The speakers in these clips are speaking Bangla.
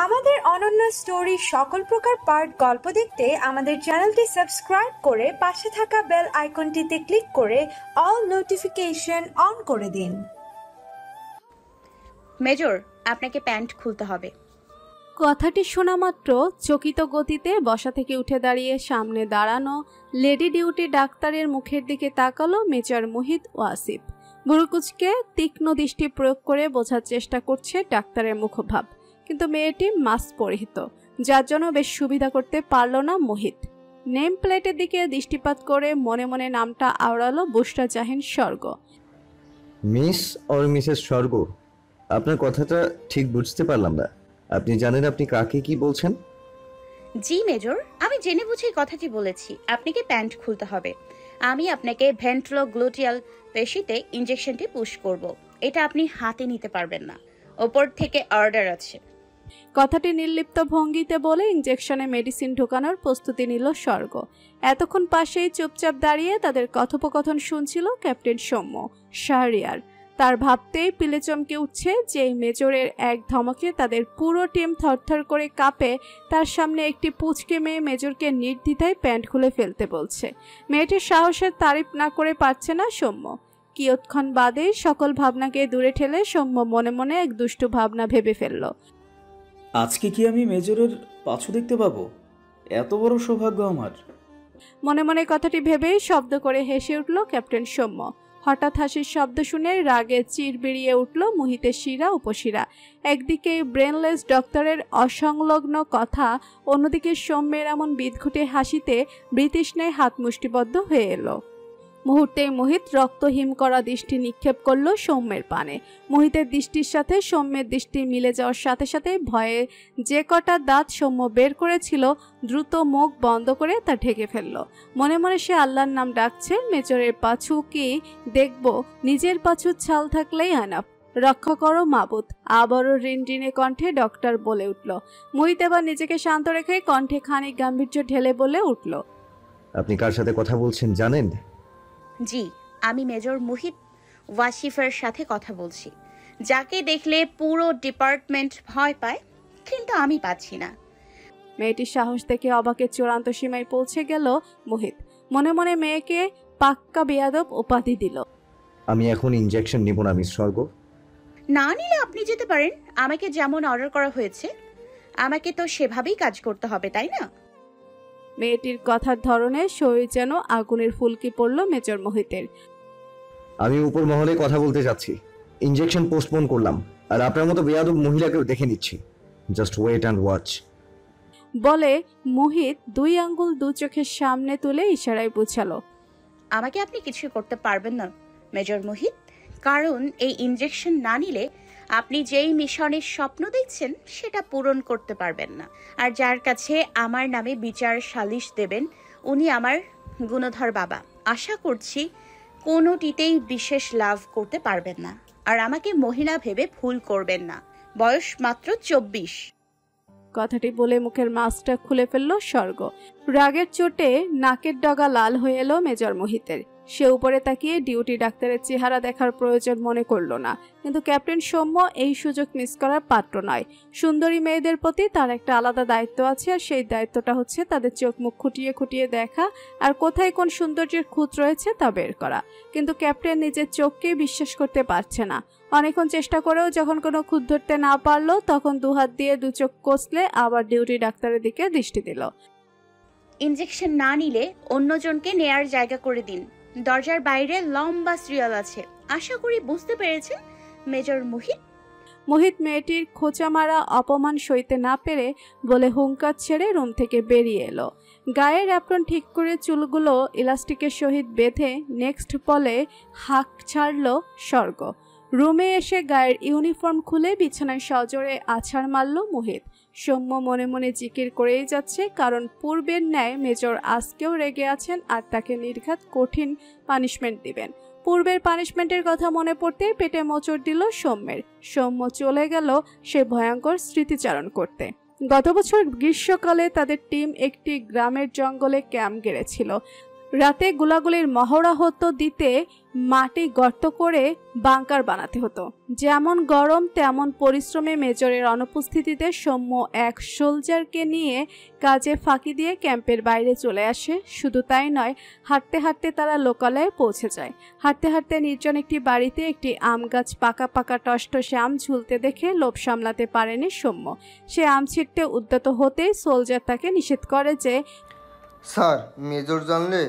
আমাদের অনন্য স্টোরি সকল প্রকার পার্ট গল্প দেখতে আমাদের চ্যানেলটি সাবস্ক্রাইব করে পাশে থাকা বেল আইকনটিতে ক্লিক করে অল নোটিফিকেশন অন করে দিন। মেজর, আপনাকে প্যান্ট খুলতে হবে। কথাটি শোনা মাত্র চকিত গতিতে বসা থেকে উঠে দাঁড়িয়ে সামনে দাঁড়ানো লেডি ডিউটি ডাক্তারের মুখের দিকে তাকালো মেজর মুহিত ওয়াসিফ। ভুরুকুচকে তীক্ষ্ণ দৃষ্টি প্রয়োগ করে বোঝার চেষ্টা করছে ডাক্তারের মুখভাব, কিন্তু মেয়েটি মাস্ক পরিহিত, যার জন্য বেশ সুবিধা করতে পারল না মোহিত। নেম প্লেটের দিকে দৃষ্টিপাত করে মনে মনে নামটা আওড়ালো বুশরা জাহিন স্বর্গ। মিস অর মিসেস স্বর্গ, আপনার কথাটা ঠিক বুঝতে পারলাম না। আপনি জানেন আপনি কাকে কি বলছেন? জি মেজর, আমি জেনে বুঝেই কথাটি বলেছি। আপনাকে প্যান্ট খুলতে হবে। আমি আপনাকে ভেন্ট্রোগ্লুটিয়াল পেশিতে ইনজেকশনটি পুশ করব। এটা আপনি হাতে নিতে পারবেন না, ওপর থেকে অর্ডার আছে। কথাটি নির্লিপ্ত ভঙ্গিতে বলে ইনজেকশনে মেডিসিন ঢোকানোর প্রস্তুতি নিল স্বর্গ। এতক্ষণ পাশেই চুপচাপ দাঁড়িয়ে তাদের কথোপকথন শুনছিল ক্যাপ্টেন সৌম্য শাহরিয়ার। তার ভাবতেই পিলে চমকে উঠছে যে মেজরের এক ধমকে তাদের পুরো টিম থরথর করে কাঁপে। তার সামনে একটি পুচকে মেয়ে মেজরকে নির্দ্বিধায় প্যান্ট খুলে ফেলতে বলছে। মেয়েটির সাহসের তারিফ না করে পারছে না সৌম্য। কিয়ৎক্ষণ বাদে সকল ভাবনাকে দূরে ঠেলে সৌম্য মনে মনে এক দুষ্টু ভাবনা ভেবে ফেলল। আজকে কি আমি মেজরের পাছু দেখতে পাবো? এত বড় সৌভাগ্য আমার। মনে মনে কথাটি ভেবেই শব্দ করে হেসে উঠল ক্যাপ্টেন সৌম্য। হঠাৎ হাসির শব্দ শুনে রাগে চির বেরিয়ে উঠল মোহিতের শিরা উপশিরা। একদিকে ব্রেনলেস ডক্টরের অসংলগ্ন কথা, অন্যদিকে সৌম্যের এমন বিদঘুটে হাসিতে বৃতৃষ্ণায় হাত মুষ্টিবদ্ধ হয়ে এলো। মুহূর্তেই মোহিত রক্তহিম করা দৃষ্টি নিক্ষেপ করল সৌম্যের পানে। মোহিতের দৃষ্টির সাথে সৌম্যের দৃষ্টি মিলে যাওয়ার সাথে সাথে ভয়ে যে কটা দাঁত সৌম্য বের করেছিল দ্রুত মুখ বন্ধ করে তা ঢেকে ফেলল। মনে মনে সে আল্লাহর নাম ডাকছে। মেজরের পাছু কি দেখব, নিজের পাছু ছাল থাকলেই আনাপ। রক্ষা করো মাবুদ, আবারও রিনরিনে কণ্ঠে ডক্টর বলে উঠল। মোহিত এবার নিজেকে শান্ত রেখে কণ্ঠে খানিক গাম্ভীর্য ঢেলে বলে উঠল, আপনি কার সাথে কথা বলছেন জানেন? জি, আমি মেজর মুহিত ওয়াসিফের সাথে কথা বলছি, যাকে দেখলে পুরো ডিপার্টমেন্ট ভয় পায়, কিন্তু আমি পাচ্ছি না। মেয়েটির সাহস দেখে অবাকের চূড়ান্ত সীমায় পৌঁছে গেল মোহিত। মনে মনে মেয়েকে পাক্কা বেয়াদব উপাধি দিল। আমি এখন ইনজেকশন নিব না মিস স্বর্গ। না নিলে আপনি যেতে পারেন। আমাকে যেমন অর্ডার করা হয়েছে আমাকে তো সেভাবেই কাজ করতে হবে, তাই না? মেয়েটির কথার ধরনে শরীর যেন আগুনের ফুলকি পড়ল মেজর মোহিতের। আমি উপর মহলে কথা বলতে যাচ্ছি, ইনজেকশন পোস্টপোন করলাম, আর আপনার মতো বেয়াদব মহিলাকেও দেখে নিচ্ছি। Just wait and watch. বলে মোহিত দুই আঙ্গুল দু চোখের সামনে তুলে ইশারায় বুঝালো, আমাকে আপনি কিছু করতে পারবেন না মেজর মোহিত, কারণ এই ইনজেকশন না নিলে আপনি যেই মিশনের স্বপ্ন দেখছেন সেটা পূরণ করতে পারবেন না। আর যার কাছে আমার নামে বিচার সালিশ দেবেন উনি আমার গুণধর বাবা। আশা করছি কোনোটিতেই বিশেষ লাভ করতে পারবেন না। আর আমাকে মহিলা ভেবে ভুল করবেন না, বয়স মাত্র 24। কথাটি বলে মুখের মাস্কটা খুলে ফেলল স্বর্গ। রাগের চোটে নাকের ডগা লাল হয়ে এলো মেজর মোহিতের। সে উপরে তাকিয়ে ডিউটি ডাক্তারের চেহারা দেখার প্রয়োজন মনে করল না, কিন্তু ক্যাপ্টেন সৌম্য এই সুযোগ মিস করার পাত্র নয়। সুন্দরী মেয়েদের প্রতি তার একটা আলাদা দায়িত্ব আছে, আর সেই দায়িত্বটা হচ্ছে তাদের চোখ মুখ খুঁটিয়ে খুঁটিয়ে দেখা আর কোথায় কোন সৌন্দর্যের খুঁত রয়েছে তা বের করা। কিন্তু ক্যাপ্টেন নিজের চোখকেই বিশ্বাস করতে পারছে না। অনেকক্ষণ চেষ্টা করেও যখন কোনো খুঁত ধরতে না পারলো, তখন দুহাত দিয়ে দু চোখ কষলে আবার ডিউটি ডাক্তারের দিকে দৃষ্টি দিল। ইনজেকশন না নিলে অন্যজনকে নেয়ার জায়গা করে দিন। দরজার বাইরে লম্বা সিরিয়াল আছে। আশা করি বুঝতে পেরেছেন মেজর মোহিত। মোহিত মেয়েটির খোঁচা মারা অপমান সইতে না পেরে বলে হুঙ্কার ছেড়ে রুম থেকে বেরিয়ে এলো। গায়ের অ্যাপ্রন ঠিক করে চুলগুলো ইলাস্টিকের সহিত বেঁধে নেক্সট বলে হাঁক ছাড়ল স্বর্গ। রুমে এসে গায়ের ইউনিফর্ম খুলে বিছানায় সজোরে আছাড় মারল মোহিত। সৌম্য মনে মনে জিকির করেই যাচ্ছে, কারণ পূর্বের ন্যায় মেজর আজকেও রেগে আছেন আর তাকে নির্ঘাত কঠিন পানিশমেন্ট দিবেন। পূর্বের পানিশমেন্টের কথা মনে পড়তেই পেটে মোচড় দিল সৌম্যের। সৌম্য চলে গেল সে ভয়ঙ্কর স্মৃতিচারণ করতে। গত বছর গ্রীষ্মকালে তাদের টিম একটি গ্রামের জঙ্গলে ক্যাম্প গেড়েছিল। রাতে গোলাগুলির মহড়া হতো দিতে মাটি গর্ত করে বাংকার বানাতে হতো। যেমন গরম তেমন পরিশ্রমে মেজরের অনুপস্থিতিতে সৌম্য এক সোলজারকে নিয়ে কাজে ফাঁকি দিয়ে ক্যাম্পের বাইরে চলে আসে। শুধু তাই নয়, হাঁটতে হাঁটতে তারা লোকালয়ে পৌঁছে যায়। হাঁটতে হাঁটতে নির্জন একটি বাড়িতে একটি আম গাছ পাকা পাকা টসটসে আম ঝুলতে দেখে লোভ সামলাতে পারেনি সৌম্য। সে আম ছিঁড়তে উদ্যত হতেই সোলজার তাকে নিষেধ করে যে, স্যার, মেজর জানলে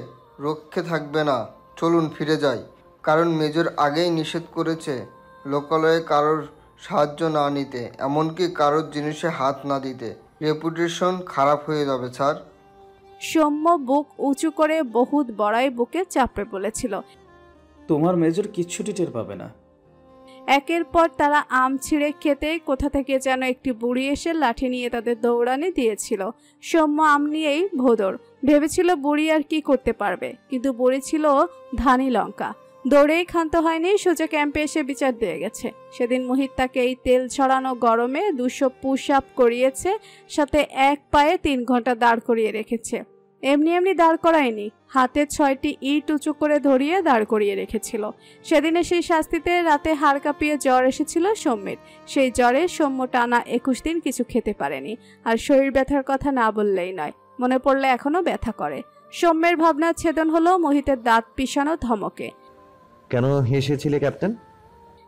রক্ষে থাকবে না, চলুন ফিরে যাই। কারণ মেজর আগেই নিষেধ করেছে লোকালয়ে কারোর সাহায্য না নিতে, এমনকি কারোর জিনিসে হাত না দিতে। রেপুটেশন খারাপ হয়ে যাবে স্যার। সৌম্য বুক উঁচু করে বহুত বড়াই বুকে চাপড়ে বলেছিল। তোমার মেজর কিচ্ছুটি টের পাবে না। একের পর তারা আম ছিঁড়ে খেতেই কোথা থেকে যেন একটি বুড়ি এসে লাঠি নিয়ে তাদের দৌড়ানি দিয়েছিল। সৌম্য আম নিয়েই ভোদর ভেবেছিল বুড়ি আর কি করতে পারবে, কিন্তু বুড়ি ছিল ধানি লঙ্কা। দৌড়েই ক্ষান্ত হয়নি, সোজা ক্যাম্পে এসে বিচার দিয়ে গেছে। সেদিন মোহিত তাকে এই তেল ছড়ানো গরমে 200 পুশ আপ করিয়েছে, সাথে এক পায়ে 3 ঘন্টা দাঁড় করিয়ে রেখেছে। এমনি এমনি দাঁড় করায়নি, হাতে 6টি ইট উঁচু করে ধরিয়ে দাঁড় করিয়ে রেখেছিল। সেদিনে সেই শাস্তিতে রাতে হাড় কাঁপিয়ে জ্বর এসেছিল সৌম্যের। সেই জ্বরে সৌম্য টানা 21 দিন কিছু খেতে পারেনি। আর শরীর ব্যথার কথা না বললেই নয়, মনে পড়লে এখনো ব্যথা করে। সৌম্যের ভাবনা ছেদন হলো মোহিতের দাঁত পিষানো ধমকে। কেন হেসেছিলে ক্যাপ্টেন?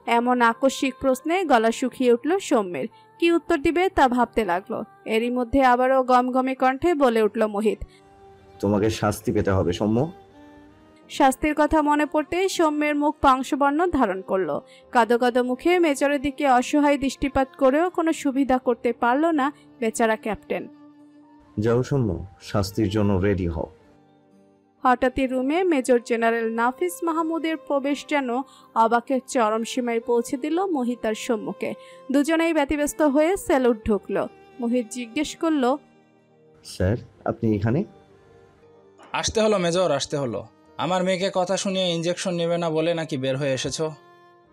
এমন আকস্মিক প্রশ্নে গলা শুকিয়ে উঠল সৌম্যের। কি উত্তর দিবে তা ভাবতে লাগলো। এরই মধ্যে আবারও গমগমে কণ্ঠে বলে উঠল মোহিত, তোমাকে শাস্তি পেতে হবে সৌম্য। শাস্তির কথা মনে পড়তেই সৌম্যের মুখ পাংশুবর্ণ ধারণ করলো। কাদো কাদো মুখে মেজরের দিকে অসহায় দৃষ্টিপাত করেও কোনো সুবিধা করতে পারল না বেচারা ক্যাপ্টেন। যাও সৌম্য, শাস্তির জন্য রেডি হও। হঠাৎই রুমে মেজর জেনারেল নাফিস মাহমুদের প্রবেশ যেন অবাকের চরম সীমায় পৌঁছে দিল মোহিত আর সৌম্যকে। দুজনেই ব্যতিব্যস্ত হয়ে স্যালুট ঢুকলো। মোহিত জিজ্ঞেস করলো, স্যার আপনি এখানে? আসতে হলো মেজর, আসতে হলো। আমার মেয়েকে কথা শুনিয়ে ইঞ্জেকশন নেবে না বলে নাকি বের হয়ে এসেছো?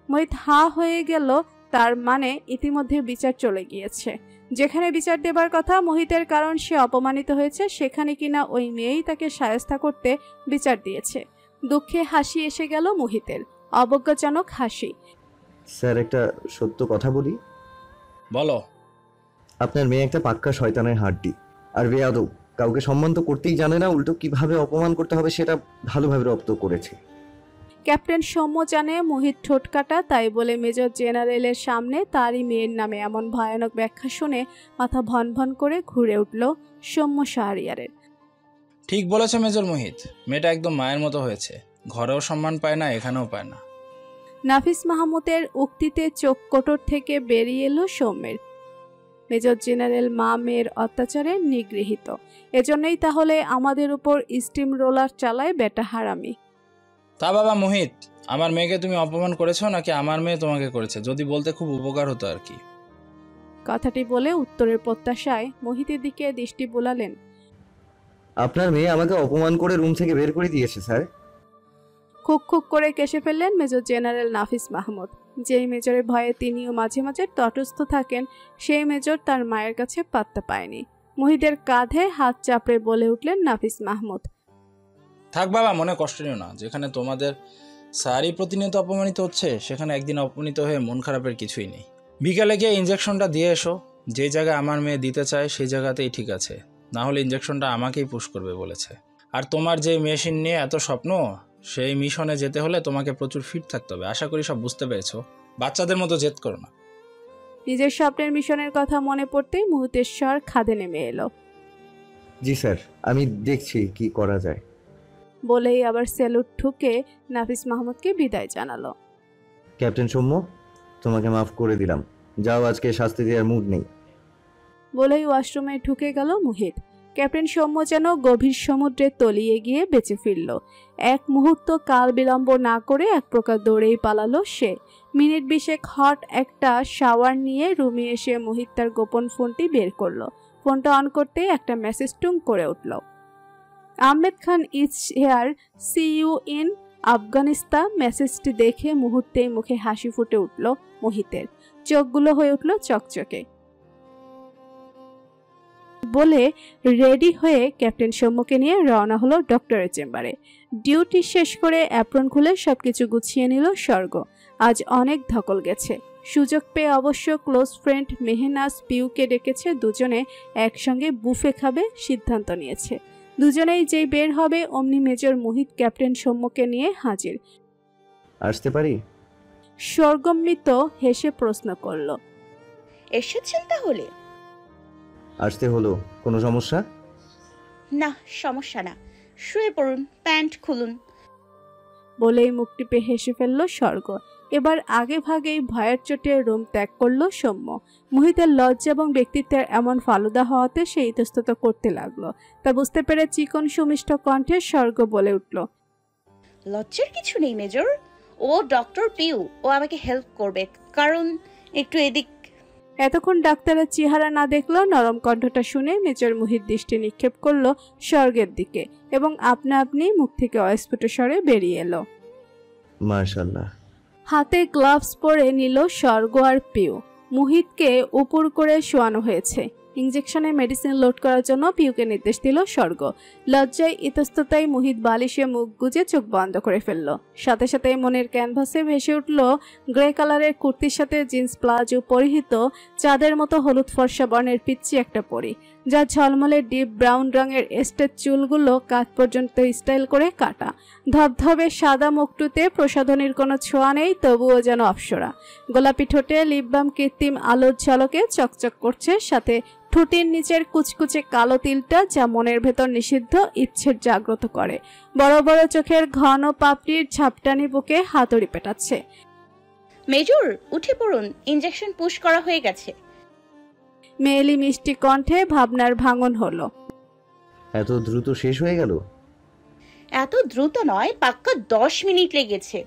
মোহিত হা হয়ে গেল। তার মানে ইতিমধ্যে বিচার চলে গিয়েছে। যেখানে বিচার দেবার কথা মোহিতের, কারণ সে অপমানিত হয়েছে, সেখানে কিনা ওই মেয়েই তাকে শায়েস্তা করতে বিচার দিয়েছে। দুঃখে হাসি এসে গেল মোহিতের, অবজ্ঞাজনক হাসি। স্যার একটা সত্য কথা বলি। বলো। আপনার মেয়ে একটা পাক্কা শয়তানের হাড্ডি আর বেয়াদব। কাউকে সম্মান তো করতেই জানে না, উল্টো কিভাবে অপমান করতে হবে সেটা ভালোভাবে রপ্ত করেছে। ক্যাপ্টেন সৌম্য জানে মোহিত ঠোঁটকাটা, তাই বলে মেজর জেনারেলের সামনে তারই মেয়ের নামে এমন ভয়ানক ব্যাখ্যা শুনে মাথা ভন ভন করে ঘুরে উঠল সৌম্য শাহরিয়ারের। ঠিক বলেছে মেজর মোহিত, মেয়েটা একদম মায়ের মতো হয়েছে। ঘরেও সম্মান পায় না, এখানেও পায় না। নাফিস মাহমুদের উক্তিতে চোখ কোটর থেকে বেরিয়ে এলো সৌম্যের। মেজর জেনারেল মা মেয়ের অত্যাচারে নিগৃহীত, এজন্যই তাহলে আমাদের উপর স্টিম রোলার চালায় বেটা হারামি। তা বাবা মোহিত, আমার মেয়েকে তুমি অপমান করেছো নাকি আমার মেয়ে তোমাকে করেছে? যদি বলতে খুব উপকার হতো আর কি। কথাটি বলে উত্তরের প্রত্যাশায় মোহিতের দিকে দৃষ্টি বোলালেন। আপনার মেয়ে আমাকে অপমান করে রুম থেকে বের করে দিয়েছে স্যার। খুক খুক করে কেসে ফেললেন মেজর জেনারেল নাফিস মাহমুদ। যেই মেজরের ভয়ে তিনিও মাঝে মাঝে তটস্থ থাকেন, সেই মেজর তার মায়ের কাছে পাত্তা পায়নি। মোহিতের কাঁধে হাত চাপড়ে বলে উঠলেন নাফিস মাহমুদ, থাক বাবা, মনে কষ্ট নিও না। যেখানে তোমাদের স্যারই প্রতিনিয়ত অপমানিত হচ্ছে, সেখানে একদিন অপমানিত হয়ে মন খারাপের কিছুই নেই। বিকালে গিয়ে ইঞ্জেকশনটা দিয়ে এসো। যে জায়গায় আমার মেয়ে দিতে চায় সেই জায়গাতেই ঠিক আছে, না হলে ইঞ্জেকশনটা আমাকেই পুশ করবে বলেছে। আর তোমার যে মেশিন নিয়ে এত স্বপ্ন, সেই মিশনে যেতে হলে তোমাকে প্রচুর ফিট থাকতে হবে। আশা করি সব বুঝতে পেরেছো। বাচ্চাদের মতো জেদ করো না। নিজের স্বপ্নের মিশনের কথা মনে পড়তেই মুহূর্তের স্বর খাদে নেমে এলো। জি স্যার, আমি দেখছি কি করা যায়। বলেই আবার স্যালুট ঠুকে নাফিস মাহমুদকে বিদায় জানালো। ক্যাপ্টেন সৌম্য, তোমাকে মাফ করে দিলাম, যাও, আজকে শাস্তি দেওয়ার মুড নেই। বলেই ওয়াশরুমে ঢুকে গেল মোহিত। ক্যাপ্টেন সৌম্য যেন গভীর সমুদ্রে তলিয়ে গিয়ে বেঁচে ফিরল। এক মুহূর্ত কাল বিলম্ব না করে এক প্রকার দৌড়েই পালালো সে। মিনিট 20 হট একটা শাওয়ার নিয়ে রুমে এসে মোহিত তার গোপন ফোনটি বের করলো। ফোনটা অন করতেই একটা মেসেজ টুং করে উঠল। Ahmed Khan is here, see you in Afghanistan. মেসেজটি দেখে মুহূর্তেই মুখে হাসি ফুটে উঠল মোহিতের, চোখগুলো হয়ে উঠল চকচকে। বলে রেডি হয়ে ক্যাপ্টেন সৌম্যকে নিয়ে রওনা হলো ডক্টরের চেম্বারে। ডিউটি শেষ করে অ্যাপ্রন খুলে সবকিছু গুছিয়ে নিল স্বর্গ। আজ অনেক ধকল গেছে। সুযোগ পেয়ে অবশ্য ক্লোজ ফ্রেন্ড মেহনাজ পিউকে ডেকেছে, দুজনে একসঙ্গে বুফে খাবে সিদ্ধান্ত নিয়েছে। দুজনেই যেই বের হবে অমনি মেজর মোহিত ক্যাপ্টেন সৌম্যকে নিয়ে হাজির। আসতে পারি? স্বর্গমিত হেসে প্রশ্ন করল। এসেছেন তাহলে? আসতে হলো, কোনো সমস্যা? না, সমস্যা না, শুয়ে পড়ুন, প্যান্ট খুলুন। বলেই মুখ টিপে হেসে ফেলল স্বর্গ। এবার আগে ভাগেই ভয়ের চোটে রুম ত্যাগ করল সৌম্য। মোহিতের লজ্জা এবং ব্যক্তিত্বের এমন ফালুদা হওয়াতে সে ইতস্তত করতে লাগলো। তা বুঝতে পেরে চিকন সুমিষ্ট কণ্ঠে স্বর্গ বলে উঠল, লজ্জার কিছু নেই মেজর, ও ডক্টর পিউ, ও আমাকে হেল্প করবে, কারণ একটু এদিক। এতক্ষণ ডাক্তারের চেহারা না দেখলো নরম কণ্ঠটা শুনে মেজর মোহিত দৃষ্টি নিক্ষেপ করলো স্বর্গের দিকে এবং আপনা আপনি মুখ থেকে অস্ফুট স্বরে বেরিয়ে এলো। মাশাআল্লাহ। হাতে গ্লাভস পরে নিল স্বর্গ আর পিউ। মোহিতকে উপর করে শোয়ানো হয়েছে। ইনজেকশনে মেডিসিন লোড করার জন্য পিউকে নির্দেশ দিল স্বর্গ। লজ্জায় ইতস্ততায় মোহিত বালিশে মুখ গুজে চোখ বন্ধ করে ফেলল। সাথে সাথে মনের ক্যানভাসে ভেসে উঠল গ্রে কালারের কুর্তির সাথে জিন্স প্লাজো পরিহিত চাঁদের মতো হলুদ ফর্সা বর্ণের পিচ্চি একটা পরি, যা ঝলমলে ডিপ ব্রাউন রঙের এস্টেট চুলগুলো কাঁধ পর্যন্ত স্টাইল করে কাটা। ধবধবে সাদা মুখটুতে প্রসাধনীর কোনো ছোঁয়া নেই, তবুও যেন অপ্সরা। গোলাপি ঠোঁটে লিপ বাম কৃত্রিম আলোর ঝলকে চকচক করছে, সাথে ঠোঁটের নিচের কুচকুচে কালো তিলটা যা মনের ভেতর নিষিদ্ধ ইচ্ছের জাগ্রত করে। বড় বড় চোখের ঘন পাপড়ির ঝাপটানি বুকে হাতুড়ি পেটাচ্ছে। মেজর, উঠে পড়ুন, ইনজেকশন পুশ করা হয়ে গেছে। মেয়েলি মিষ্টি কণ্ঠে ভাবনার ভাঙন হলো। এত দ্রুত শেষ হয়ে গেল? এত দ্রুত নয়, পাক্কা 10 মিনিট লেগেছে।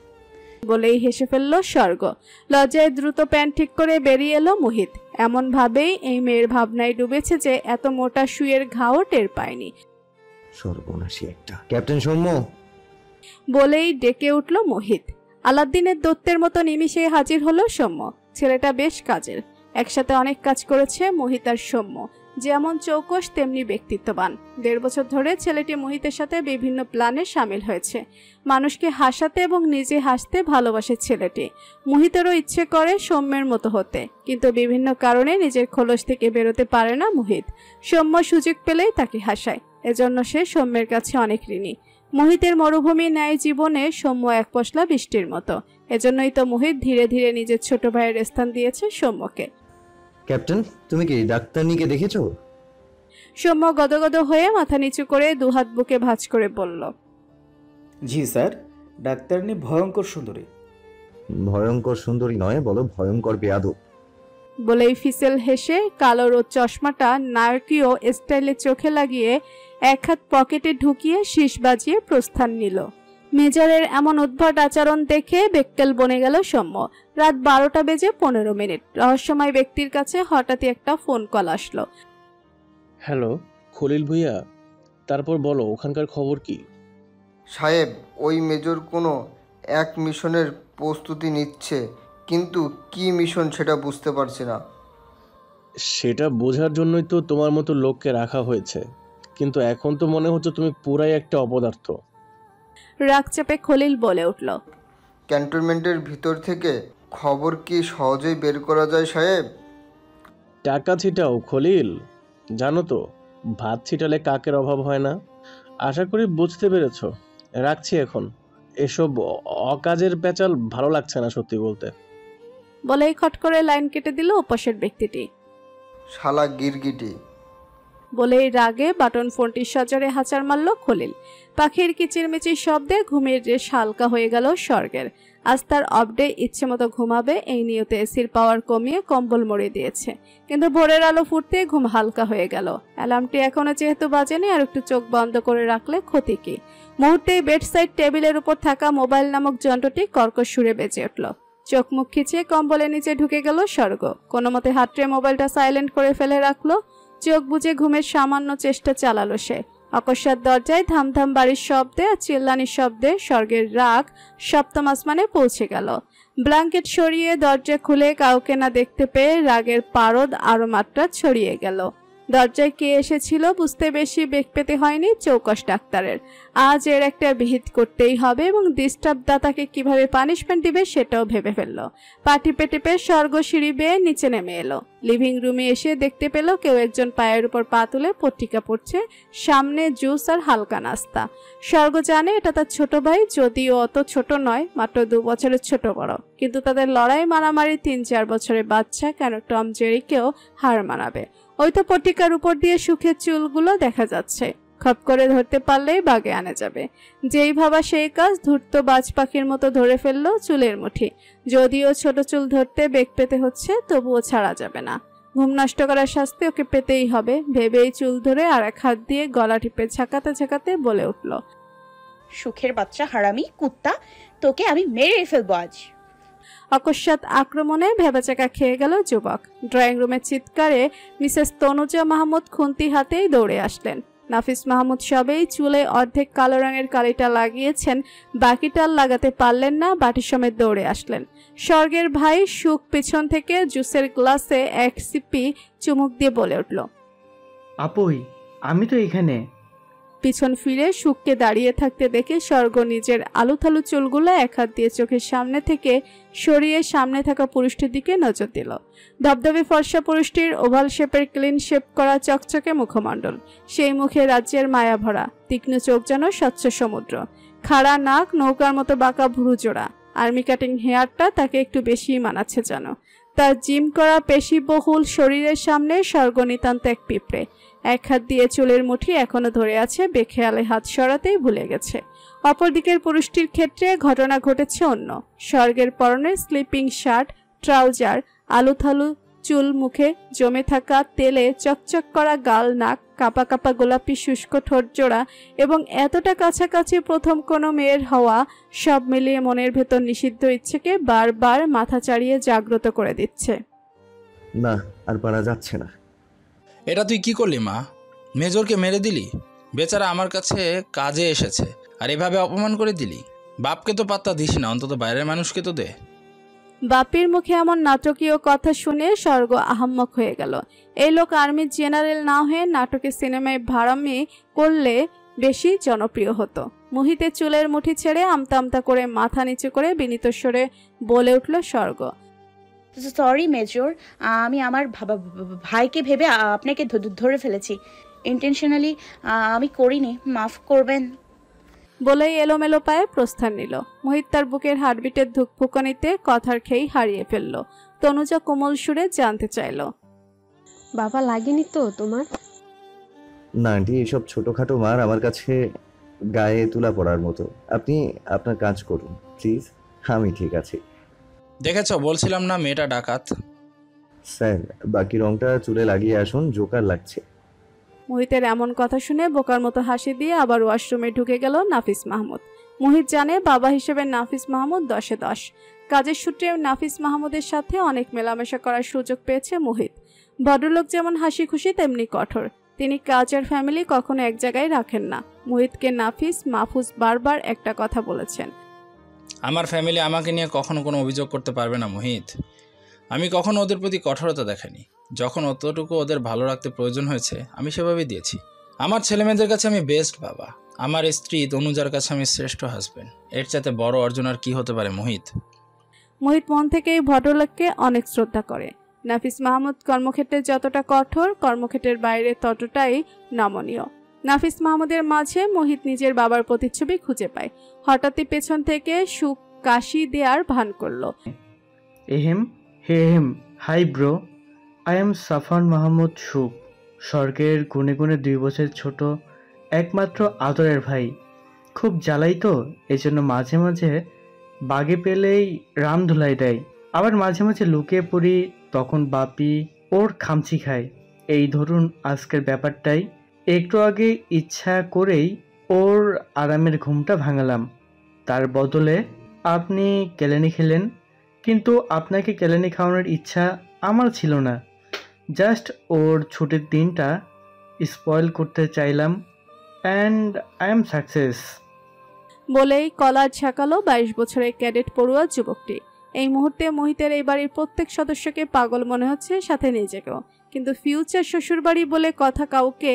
বলেই হেসে ফেলল স্বর্গ। লজ্জায় দ্রুত প্যান্ট ঠিক করে বেরিয়ে এলো মোহিত। এমন ভাবেই এই মেয়ের ভাবনায় ডুবেছে যে এত মোটা শুয়ের ঘাও টের পায়নি। সর্বনাশী একটা। ক্যাপ্টেন সৌম্য, বলেই ডেকে উঠল মোহিত। আলাদ্দিনের দত্তের মতো নিমিষে হাজির হলো সৌম্য। ছেলেটা বেশ কাজের, একসাথে অনেক কাজ করেছে মোহিত আর সৌম্য। যেমন চৌকস তেমনি ব্যক্তিত্ববান। 1.5 বছর ধরে ছেলেটি মোহিতের সাথে বিভিন্ন প্ল্যানে সামিল হয়েছে। মানুষকে হাসাতে এবং নিজে হাসতে ভালোবাসে ছেলেটি। মোহিতেরও ইচ্ছে করে সৌম্যের মতো হতে, কিন্তু বিভিন্ন কারণে নিজের খোলস থেকে বেরোতে পারে না মোহিত। সৌম্য সুযোগ পেলেই তাকে হাসায়, এজন্য সে সৌম্যের কাছে অনেক ঋণী। মোহিতের মরুভূমি ন্যায় জীবনে সৌম্য এক পশলা বৃষ্টির মতো। এজন্যই তো মোহিত ধীরে ধীরে নিজের ছোট ভাইয়ের স্থান দিয়েছে সৌম্যকে। ক্যাপ্টেন, তুমি কি ডাক্তারনিকে দেখেছো? সৌম্য গদগদ হয়ে মাথা নিচু করে দুহাত বুকে ভাঁজ করে বলল, জি স্যার, ডাক্তারনি ভয়ঙ্কর সুন্দরী। ভয়ঙ্কর সুন্দরী নয়, বলো ভয়ঙ্কর বেয়াদব। বলেই ফিসেল হেসে কালো রোদ চশমাটা নায়কীয় স্টাইলে চোখে লাগিয়ে এক হাত পকেটে ঢুকিয়ে শীষ বাজিয়ে প্রস্থান নিল। মেজরের এমন উদ্ভট আচরণ দেখে বেক্কেল বনে গেল সৌম্য। রাত 12টা বেজে 15 মিনিট। রহস্যময় ব্যক্তির কাছে হঠাৎই একটা ফোন কল আসলো। হ্যালো, খলিল ভুইয়া, তারপর বলো ওখানকার খবর কি? সাহেব, ওই মেজর কোনো এক মিশনের প্রস্তুতি নিচ্ছে, কিন্তু কি মিশন সেটা বুঝতে পারছি না। সেটা বোঝার জন্যই তো তোমার মতো লোককে রাখা হয়েছে, কিন্তু এখন তো মনে হচ্ছে তুমি পুরাই একটা অপদার্থ। রাগ চেপে খলিল বলে উঠল, ক্যান্টনমেন্টের ভিতর থেকে খবর কি সহজেই বের করা যায় সাহেব? টাকা ছিটাও খলিল, জানো তো ভাত ছিটালে কাকের অভাব হয় না। আশা করি বুঝতে পেরেছ। রাখছি এখন, এসব অকাজের পেঁচাল ভালো লাগছে না সত্যি বলতে। বলেই খট করে লাইন কেটে দিল ওপাশের ব্যক্তিটি। শালা গিরগিটি। বলেই রাগে বাটন ফোনটির সজরে হাঁচার মারল খলিল। পাখির কিচিরমিচির শব্দে ঘুমের রেশ হালকা হয়ে গেল স্বর্গের। আজ তার অফডে ইচ্ছে মতো ঘুমাবে এই নিয়তে এসির পাওয়ার কমিয়ে কম্বল মরিয়ে দিয়েছে, কিন্তু ভোরের আলো ফুটতে ঘুম হালকা হয়ে গেল। অ্যালার্মটি এখনো যেহেতু বাজেনি, আর একটু চোখ বন্ধ করে রাখলে ক্ষতি কি। মুহূর্তেই বেডসাইড টেবিলের উপর থাকা মোবাইল নামক যন্ত্রটি কর্কশ সুরে বেজে উঠল। চোখ মুখ খিচিয়ে কম্বলের নিচে ঢুকে গেল স্বর্গ। কোনো মতে হাতড়ে মোবাইলটা সাইলেন্ট করে ফেলে রাখলো। চোখ বুজে ঘুমের সামান্য চেষ্টা চালালো সে। অকস্মাৎ দরজায় ধামধাম বাড়ির শব্দে আর চিল্লানির শব্দে স্বর্গের রাগ সপ্তম আসমানে পৌঁছে গেল। ব্ল্যাঙ্কেট সরিয়ে দরজা খুলে কাউকে না দেখতে পেয়ে রাগের পারদ আরো মাত্রা ছড়িয়ে গেল। দরজায় কে এসেছিল বুঝতে বেশি বেগ পেতে হয়নি চৌকস ডাক্তারের। আজ এর একটা বিহিত করতেই হবে এবং ডিস্টার্ব দাতাকে কিভাবে পানিশমেন্ট দিবে সেটাও ভেবে ফেললো। পাটি পেটে স্বর্গ সিঁড়ি বেয়ে নিচে নেমে এলো। লিভিং রুমে এসে দেখতে পেল কেউ একজন পায়ের উপর পা তুলে পত্রিকা পড়ছে, সামনে জুস আর হালকা নাস্তা। স্বর্গ জানে এটা তার ছোট ভাই, যদিও অত ছোট নয়, মাত্র 2 বছরের ছোট বড়, কিন্তু তাদের লড়াই মারামারি 3-4 বছরের বাচ্চা কেন টম জেরিকেও হার মানাবে। ওই তো পত্রিকার উপর দিয়ে সুখের চুলগুলো দেখা যাচ্ছে, খপ করে ধরতে পারলেই বাগে আনা যাবে। যেই ভাবা সেই কাজ, ধূর্ত বাজ পাখির মতো ধরে ফেললো চুলের মুঠি। যদিও ছোট চুল ধরতে বেগ পেতে হচ্ছে, তবুও ছাড়া যাবে না। ঘুম নষ্ট করার শাস্তি ওকে পেতেই হবে ভেবেই চুল ধরে আর এক হাত দিয়ে গলা টিপে ঝাঁকাতে ঝাঁকাতে বলে উঠল, সুখের বাচ্চা হারামি কুত্তা, তোকে আমি মেরে ফেলবো আজ। অকস্মাৎ আক্রমণে ভেবাচাকা খেয়ে গেল যুবক। ড্রয়িং রুমের চিৎকারে মিসেস তনুজা মাহমুদ খুন্তি হাতেই দৌড়ে আসলেন। নাফিস মাহমুদ সবেই চুলে অর্ধেক কালো রঙের কালিটা লাগিয়েছেন, বাকিটাল লাগাতে পারলেন না, বাটি সমেত দৌড়ে আসলেন। স্বর্গের ভাই সুখ পিছন থেকে জুসের গ্লাসে এক সিপি চুমুক দিয়ে বলে উঠল, আপুই আমি তো এখানে। পিছন ফিরে সুখকে দাঁড়িয়ে থাকতে দেখে স্বর্গ নিজের আলুথালু চুলগুলো এক হাত দিয়ে চোখের সামনে থেকে সরিয়ে সামনে থাকা পুরুষটির দিকে নজর দিল। ধবধবে ফর্সা পুরুষটির ওভাল শেপের ক্লিন শেপ করা চকচকে মুখমণ্ডল, সেই মুখে রাজ্যের মায়া ভরা, তীক্ষ্ণ চোখ যেন স্বচ্ছ সমুদ্র, খাড়া নাক, নৌকার মতো বাঁকা ভুরু জোড়া। আর্মি কাটিং হেয়ারটা তাকে একটু বেশি মানাচ্ছে যেন। তার জিম করা পেশিবহুল শরীরের সামনে স্বর্গ নিতান্ত এক পিঁপড়ে। এক হাত দিয়ে চুলের মুঠি এখনো ধরে আছে, বেখেয়ালে হাত সরাতেই ভুলে গেছে। অপরদিকের পুরুষটির ক্ষেত্রে ঘটনা ঘটেছে অন্য। স্বর্গের পরনে স্লিপিং শার্ট, ট্রাউজার, আলুথালু চুল, মুখে জমে থাকা তেলে চকচক করা গাল, নাক, কাপা কাপা গোলাপি শুষ্ক ঠোঁট জোড়া এবং এতটা কাছাকাছি প্রথম কোনো মেয়ের হওয়া, সব মিলিয়ে মনের ভেতর নিষিদ্ধ ইচ্ছেকে বারবার মাথা চাড়িয়ে জাগ্রত করে দিচ্ছে। না, আর পারা যাচ্ছে না। এটা তুই কি করলি মা? মেজরকে মেরে দিলি? বেচারা আমার কাছে কাজে এসেছে আর এভাবে অপমান করে দিলি? বাপকে তো পাত্তা দিস না, অন্তত বাইরের মানুষকে তো দে। বাপির মুখে এমন নাটকীয় কথা শুনে স্বর্গ আহাম্মক হয়ে গেল। এই লোক আর্মির জেনারেল না হয়ে নাটকের সিনেমায় ভাড়ামি করলে বেশি জনপ্রিয় হতো। মুহিতের চুলের মুঠি ছেড়ে আমতা আমতা করে মাথা নিচু করে বিনীত স্বরে বলে উঠল স্বর্গ, সরি মেজর, আমি আমার ভাইকে ভেবে আপনাকে ধরে ফেলেছি। ইন্টেনশনালি আমি করিনি, মাফ করবেন। বলেই এলোমেলো পায়ে প্রস্থান নিল। মোহিত তার বুকের হার্টবিটের ধুকফুকনিতে কথার খেই হারিয়ে ফেলল। তনুজা কোমল সুরে জানতে চাইল, বাবা লাগেনি তো তোমার? না আন্টি, এসব ছোটখাটো মার আমার কাছে গায়ে তুলা পড়ার মতো। আপনি আপনার কাজ করুন প্লিজ, আমি ঠিক আছি। দেখেছ, বলছিলাম না মেয়েটা ডাকাত। স্যার, বাকি রংটা চুলে লাগিয়ে আসুন, জোকার লাগছে। মোহিতের এমন কথা শুনে বোকার মতো হাসি দিয়ে আবার ওয়াশরুমে ঢুকে গেল নাফিস মাহমুদ। মোহিত জানে বাবা হিসেবে নাফিস মাহমুদ 10-এ 10। কাজের সূত্রে নাফিস মাহমুদের সাথে অনেক মেলামেশা করার সুযোগ পেয়েছে মোহিত। ভদ্রলোক যেমন হাসি খুশি তেমনি কঠোর। তিনি কাজ আর ফ্যামিলি কখনো এক জায়গায় রাখেন না। মোহিতকে নাফিস মাহফুজ বারবার একটা কথা বলেছেন, আমার ফ্যামিলি আমাকে নিয়ে কখনো কোনো অভিযোগ করতে পারবে না মোহিত। আমি কখনো ওদের প্রতি কঠোরতা দেখাইনি। যখন অতটুকু ওদের ভালো রাখতে প্রয়োজন হয়েছে আমি সেভাবেই দিয়েছি। আমার ছেলেমেয়েদের কাছে আমি বেস্ট বাবা, আমার স্ত্রী তনুজার কাছে আমি শ্রেষ্ঠ হাজবেন্ড। এর চাইতে বড় অর্জন আর কি হতে পারে মোহিত? মোহিত মন থেকে এই ভদ্রলোককে অনেক শ্রদ্ধা করে। নাফিস মাহমুদ কর্মক্ষেত্রে যতটা কঠোর, কর্মক্ষেত্রের বাইরে ততটাই নমনীয়। নাফিস মাহমুদের মাঝে মোহিত নিজের বাবার প্রতিচ্ছবি খুঁজে পায়। হঠাৎই পেছন থেকে সুখ কাশি দেওয়ার ভান করল, এহেম হেহেম, hi bro, I am Safan Mahmud Sukh, স্বর্গের গুনে গুনে 2 বছর ছোট একমাত্র আদরের ভাই। খুব জ্বালাই তো, এই জন্য মাঝে মাঝে বাগে পেলেই রাম ধুলাই দেয়, আবার মাঝে মাঝে লুকিয়ে পড়ি, তখন বাপি ওর খামচি খায়। এই ধরুন আজকের ব্যাপারটাই। একটু আগে ইচ্ছা করেই ওর আরামের ঘুমটা ভাঙালাম, তার বদলে আপনি কেলেনি খেলেন। কিন্তু আপনাকে কেলেনি খাওয়ানোর ইচ্ছা আমার ছিল না, জাস্ট ওর ছুটির দিনটা স্পয়েল করতে চাইলাম, অ্যান্ড আই এম সাকসেস। বলেই কলার ঝাঁকালো 22 বছরের ক্যাডেট পড়ুয়া যুবকটি। এই মুহূর্তে মোহিতের এই বাড়ির প্রত্যেক সদস্যকে পাগল মনে হচ্ছে, সাথে নিজেকেও। কিন্তু ফিউচার শ্বশুরবাড়ি বলে কথা কাউকে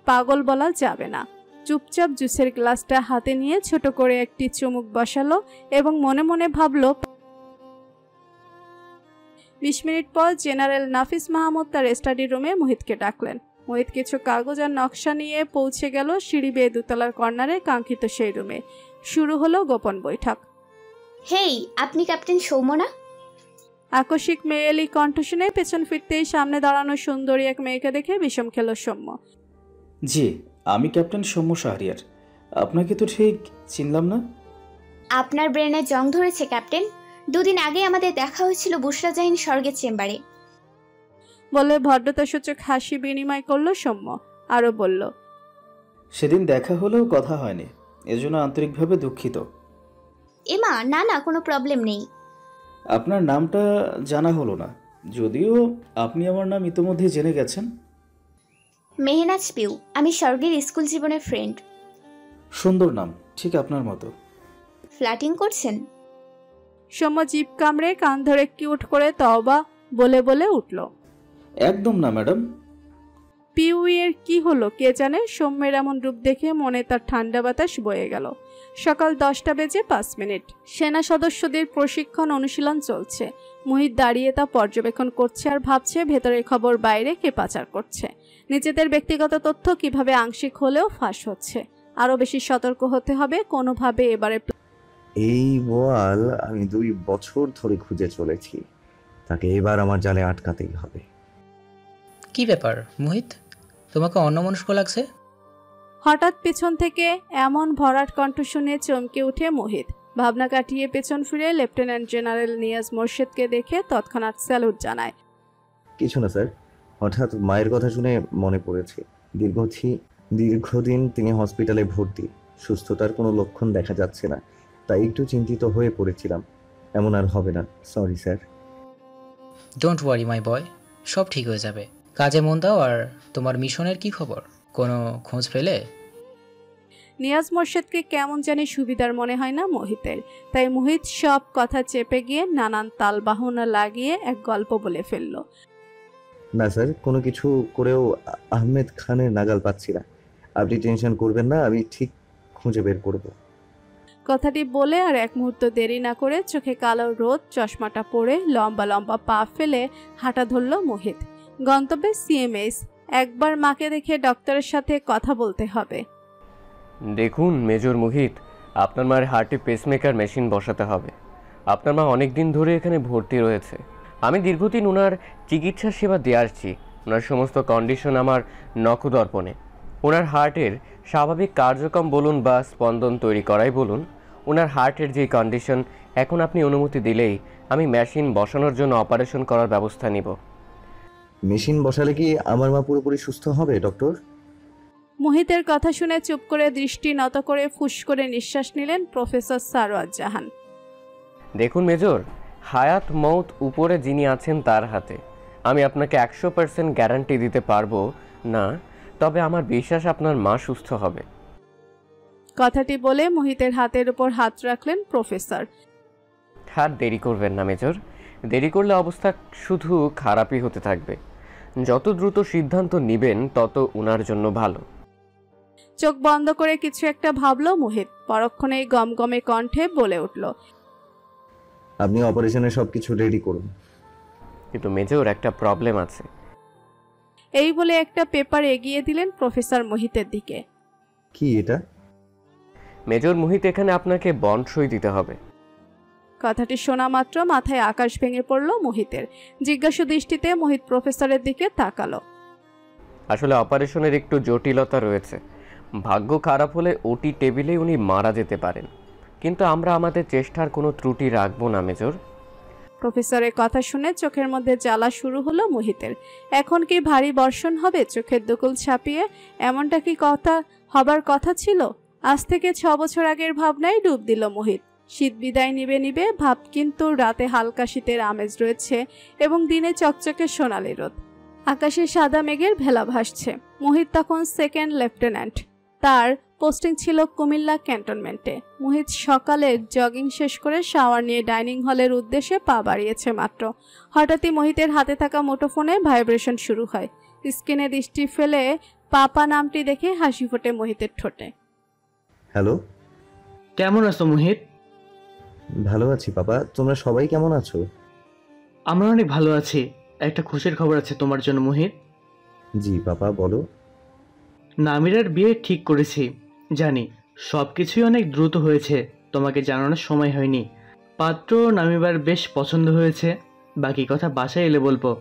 পাগল বলা যাবে না। চুপচাপ জুসের গ্লাসটা হাতে নিয়ে ছোট করে একটি চুমুক বসালো এবং মনে মনে ভাবলো 20 মিনিট পর জেনারেল নাফিস মাহমুদ তার স্টাডি রুমে মোহিতকে ডাকলেন। মোহিত কিছু কাগজ আর নকশা নিয়ে পৌঁছে গেল সিঁড়ি বেয়ে দোতলার কর্নারে কাঙ্ক্ষিত সেই রুমে। শুরু হলো গোপন বৈঠক। হেই, আপনি ক্যাপ্টেন সৌম্য না? আকস্মিক মেয়েলি কণ্ঠ শুনে পেছন ফিরতেই সামনে দাঁড়ানো সুন্দরী এক মেয়েকে দেখে বিষম খেল সৌম্য। জি, আমি ক্যাপ্টেন সৌম্য শাহরিয়ার। আপনাকে তো ঠিক চিনলাম না। আপনার ব্রেনে জং ধরেছে ক্যাপ্টেন। 2 দিন আগে আমাদের দেখা হয়েছিল বুশরা জাহিন স্বর্গের চেম্বারে। বলে ভদ্রতাসূচক হাসি বিনিময় করলো সৌম্য। আরো বলল, সেদিন দেখা হলেও কথা হয়নি, এজন্য আন্তরিকভাবে দুঃখিত। এমা, না না, কোনো প্রবলেম নেই। আপনার নামটা জানা হলো না, যদিও আপনি আমার নাম ইতোমধ্যে জেনে গেছেন। মেহনাজ পিউ, আমি স্বর্গের স্কুল জীবনের ফ্রেন্ড। সুন্দর নাম, ঠিক আপনার মতো। ফ্ল্যাটিং করছেন? সৌম্য জিভ কামড়ে কান ধরে কিউট করে তওবা বলে বলে উঠল। একদম না ম্যাডাম। পিউয়ের কি হলো কে জানে, সৌম্যের এমন রূপ দেখে মনে তার ঠান্ডা বাতাস বয়ে গেল। সকাল 10টা বেজে 5 মিনিট। সেনা সদস্যদের প্রশিক্ষণ অনুশীলন চলছে। মোহিত দাঁড়িয়ে তা পর্যবেক্ষণ করছে আর ভাবছে ভেতরের খবর বাইরে কে পাচার করছে। নিজেদের ব্যক্তিগত তথ্য কিভাবে আংশিক হলেও ফাঁস হচ্ছে। আরো বেশি সতর্ক হতে হবে কোনোভাবে এবারে। এই বোয়াল আমি 2 বছর ধরে খুঁজে চলেছি, তাকে এবার আমার জালে আটকাতেই হবে। কি ব্যাপার মোহিত, তোমাকে অন্যমনস্ক লাগছে? হঠাৎ পেছন থেকে এমন ভরাট কণ্ঠ শুনে চমকে উঠে মোহিত। ভাবনা কাটিয়ে পেছন ফিরে লেফটেন্যান্ট জেনারেল নিয়াজ মোর্শেদকে দেখে তৎক্ষণাৎ স্যালুট জানায়। কিছু না স্যার, হঠাৎ মায়ের কথা শুনে মনে পড়েছে। দীর্ঘদিন তিনি হসপিটালে ভর্তি, সুস্থতার কোনো লক্ষণ দেখা যাচ্ছে না, তাই একটু চিন্তিত হয়ে পড়েছিলাম। এমন আর হবে না, সরি স্যার। ডোন্ট ওয়ারি মাই বয়, সব ঠিক হয়ে যাবে। কাজে মন দাও। আর তোমার মিশনের কি খবর, কোনো খোঁজ পেলে? নিয়াজ মোর্শেদকে কেমন জানি সুবিধার মনে হয় না মোহিতের, তাই মোহিত সব কথা চেপে গিয়ে নানান তাল বাহনা লাগিয়ে এক গল্প বলে ফেলল। না স্যার, কোনো কিছু করেও আহমেদ খানের নাগাল পাচ্ছি না। আপনি টেনশন করবেন না, আমি ঠিক খুঁজে বের করব। কথাটি বলে আর এক মুহূর্ত দেরি না করে চোখে কালো রোদ চশমাটা পরে লম্বা লম্বা পা ফেলে হাঁটা ধরল মোহিত। গন্তব্যে সিএমএস। একবার মাকে দেখে ডক্টরের সাথে কথা বলতে হবে। দেখুন মেজর মোহিত, আপনার মায়ের হার্টে পেসমেকার মেশিন বসাতে হবে। আপনার মা অনেক দিন ধরে এখানে ভর্তি রয়েছে। আমি দীর্ঘদিন ওনার চিকিৎসা সেবা দিয়ে আসছি। ওনার সমস্ত কন্ডিশন আমার নখদর্পণে। ওনার হার্টের স্বাভাবিক কার্যক্রম বলুন বা স্পন্দন তৈরি করাই বলুন, ওনার হার্টের যে কন্ডিশন, এখন আপনি অনুমতি দিলেই আমি মেশিন বসানোর জন্য অপারেশন করার ব্যবস্থা নিব। মেশিন বসালে কি আমার মা পুরোপুরি সুস্থ হবে ডক্টর? মোহিতের কথা শুনে চুপ করে দৃষ্টি নত করে ফুস করে নিঃশ্বাস নিলেন প্রফেসর সারওয়ার জাহান। দেখুন মেজর, হায়াত মৌত উপরে যিনি আছেন তার হাতে। আমি আপনাকে 100% গ্যারান্টি দিতে পারবো না, তবে আমার বিশ্বাস আপনার মা সুস্থ হবে। কথাটি বলে মোহিতের হাতের উপর হাত রাখলেন প্রফেসর। আর দেরি করবেন না মেজর, দেরি করলে অবস্থা শুধু খারাপই হতে থাকবে। যত দ্রুত সিদ্ধান্ত নেবেন তত ওনার জন্য ভালো। চোখ বন্ধ করে কিছু একটা ভাবলো মোহিত। পরক্ষণেই গমগমে কণ্ঠে বলে উঠল, আপনি অপারেশনের সবকিছু রেডি করুন। কিন্তু মেজর, একটা প্রবলেম আছে। এই বলে একটা পেপার এগিয়ে দিলেন প্রফেসর মোহিতের দিকে। কি এটা? মেজর মোহিত, এখানে আপনাকে বন্ড সই দিতে হবে। কথাটি শোনা মাত্র মাথায় আকাশ ভেঙে পড়ল মোহিতের। জিজ্ঞাসু দৃষ্টিতে মোহিত প্রফেসরের দিকে তাকালো। আসলে অপারেশনের একটু জটিলতা রয়েছে। ভাগ্য খারাপ হলে ওটি টেবিলে উনি মারা যেতে পারেন, কিন্তু আমরা আমাদের চেষ্টার কোনো ত্রুটি রাখবো না মেজর। প্রফেসরের কথা শুনে চোখের মধ্যে জ্বালা শুরু হলো মোহিতের। এখন কি ভারী বর্ষণ হবে চোখের দুকুল ছাপিয়ে? এমনটা কি কথা হবার কথা ছিল? আজ থেকে 6 বছর আগের ভাবনায় ডুব দিল মোহিত। শীত বিদায় নিবে নিবে ভাব, কিন্তু রাতে হালকা শীতের আমেজ রয়েছে এবং দিনে চকচকে সোনালি রোদ। আকাশে সাদা মেঘের ভেলা ভাসছে। মোহিত তখন সেকেন্ড লেফটেন্যান্ট। তার পোস্টিং ছিল কুমিল্লা ক্যান্টনমেন্টে। মুহিত সকালে জগিং শেষ করে শাওয়ার নিয়ে ডাইনিং হলের উদ্দেশ্যে পা বাড়িয়েছে মাত্র, হঠাৎই মুহিতের হাতে থাকা মুঠোফোনে ভাইব্রেশন শুরু হয়। স্ক্রিনে দৃষ্টি ফেলে পাপা নামটি দেখে হাসি ফোটে মুহিতের ঠোঁটে। হ্যালো, কেমন আছো মুহিত? ভালো আছি পাপা, তোমরা সবাই কেমন আছো? আমরা অনেক ভালো আছি। একটা খুশির খবর আছে তোমার জন্য মুহিত। জি পাপা, বলো। নামিরার বিয়ে ঠিক করেছি। জানি সব কিছুই অনেক দ্রুত হয়েছে, তোমাকে জানানোর সময় হয়নি। পাত্র নামিবার বেশ পছন্দ হয়েছে, বাকি কথা বাসায় এলে বলবো।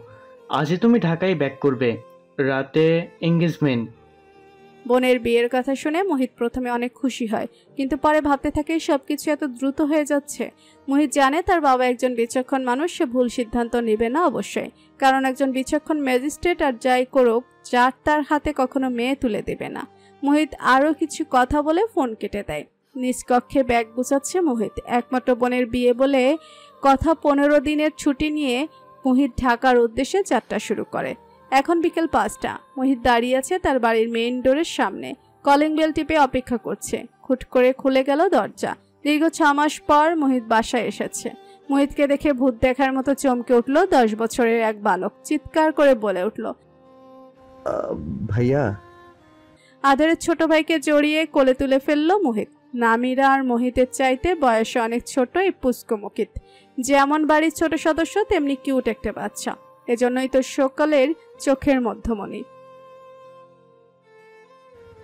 আজই তুমি ঢাকায় ব্যাক করবে, রাতে এঙ্গেজমেন্ট। বোনের বিয়ের কথা শুনে মোহিত প্রথমে অনেক খুশি হয়, কিন্তু পরে ভাবতে থাকে সবকিছু এত দ্রুত হয়ে যাচ্ছে। মোহিত জানে তার বাবা একজন বিচক্ষণ মানুষ, সে ভুল সিদ্ধান্ত নেবে না অবশ্যই, কারণ একজন বিচক্ষণ ম্যাজিস্ট্রেট আর যাই করুক, যার তার হাতে কখনো মেয়ে তুলে দেবে না। মোহিত আরও কিছু কথা বলে ফোন কেটে দেয়। নিজ কক্ষে ব্যাগ গুছাচ্ছে মোহিত। একমাত্র বোনের বিয়ে বলে কথা, 15 দিনের ছুটি নিয়ে মোহিত ঢাকার উদ্দেশ্যে যাত্রা শুরু করে। এখন বিকেল 5টা। মোহিত দাঁড়িয়ে আছে তার বাড়ির মেইন ডোরের সামনে, কলিং বেল টিপে অপেক্ষা করছে। খুট করে খুলে গেল দরজা। দীর্ঘ 6 মাস পর মোহিত বাসায় এসেছে। মোহিতকে দেখে ভূত দেখার মতো চমকে উঠল 10 বছরের এক বালক। চিৎকার করে বলে উঠল, ভাইয়া। আদরের ছোট ভাইকে জড়িয়ে কোলে তুলে ফেলল মোহিত। নামিরা আর মোহিতের চাইতে বয়সে অনেক ছোট এই পুস্কো মুকিত, যেমন বাড়ির ছোট সদস্য তেমনি কিউট একটা বাচ্চা। এজন্যই তো সকলের চোখের মধ্যমণি।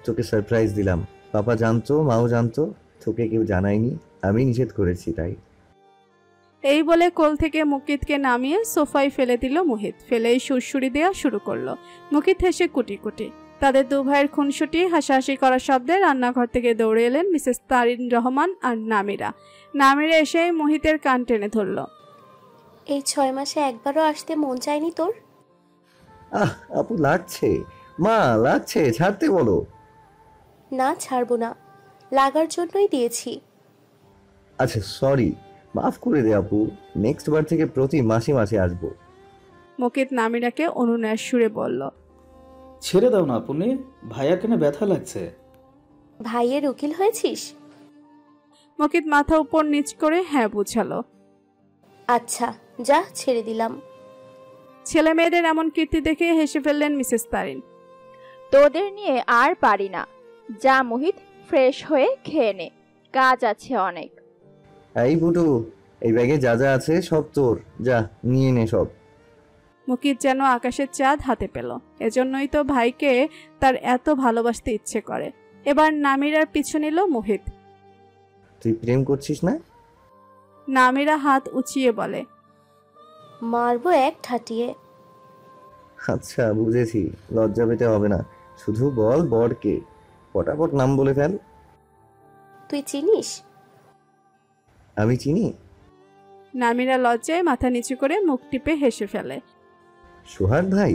তোকে সারপ্রাইজ দিলাম। পাপা জানতো, মাও জানতো, তোকে কেউ জানায়নি, আমি নিষেধ করেছি তাই। এই বলে কোল থেকে মুকিতকে নামিয়ে সোফায় ফেলে দিল মোহিত। ফেলেই সুরসুরি দেওয়া শুরু করলো। মুকিত হেসে কুটি কুটি। তাদের দু ভাইয়ের খুনসুটি হাসাহাসি করার শব্দে রান্নাঘর থেকে দৌড়ে এলেন মিসেস তারিন রহমান আর নামিরা। নামিরা এসে মোহিতের কান টেনে ধরল। এই 6 মাসে একবারও আসতে মন চায়নি তোর? আপু লাগছে, মা লাগছে, ছাড়তে বলো। না, ছাড়বো না, লাগার জন্যই দিয়েছি। আচ্ছা সরি, মাফ করে দে আপু, নেক্সট বার থেকে প্রতি মাসে মাসে আসবো। মুকিত নামিরাকে অনুনয়ের সুরে বলল, ছেড়ে দাও না আপনি, ভাইয়ার কেন ব্যথা লাগছে? ভাইয়ের উকিল হয়েছিস? মুকিত মাথা উপর নিচ করে হ্যাঁ বুঝালো। আচ্ছা যা, ছেড়ে দিলাম। ছেলে মেয়েদের এমন কীর্তি দেখে হেসে ফেললেন মিসেস তারিন। তোদের নিয়ে আর পারি না, যা মোহিত ফ্রেশ হয়ে খেয়ে নে, কাজ আছে অনেক। এই বুটু, এই ব্যাগে যা যা আছে সব তোর, যা নিয়ে নে সব। মুকিত যেন আকাশের চাঁদ হাতে পেল। এজন্যই তো ভাইকে তার এত ভালোবাসতে ইচ্ছে করে। এবার নামিরার পিছু নিল মোহিত। তুই প্রেম করছিস না? নামিরা হাত উঁচিয়ে বলে, মারবো এক ঠাটিয়ে। আচ্ছা বুঝেছি, লজ্জা পেতে হবে না, শুধু বল বরকে, পটাপট নাম বলে ফেল। তুই চিনিস? আমি চিনি। নামিরা লজ্জায় মাথা নিচু করে মুখ টিপে হেসে ফেলে। সোহাগ ভাই?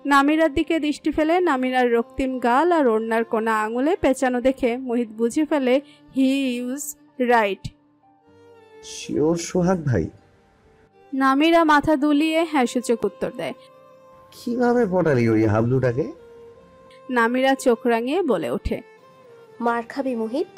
নামিরার দিকে দৃষ্টি ফেলে নামিরার রক্তিম গাল আর ওড়নার কোনা আঙুলে পেঁচানো দেখে মোহিত বুঝে ফেলে হি ইউজ রাইট। শিওর সোহাগ ভাই? নামিরা মাথা দুলিয়ে হ্যাঁ সূচক উত্তর দেয়। কিভাবে পটালি ওই হাবলুটাকে? নামিরা চোখ রাঙিয়ে বলে ওঠে, মার খাবি মোহিত।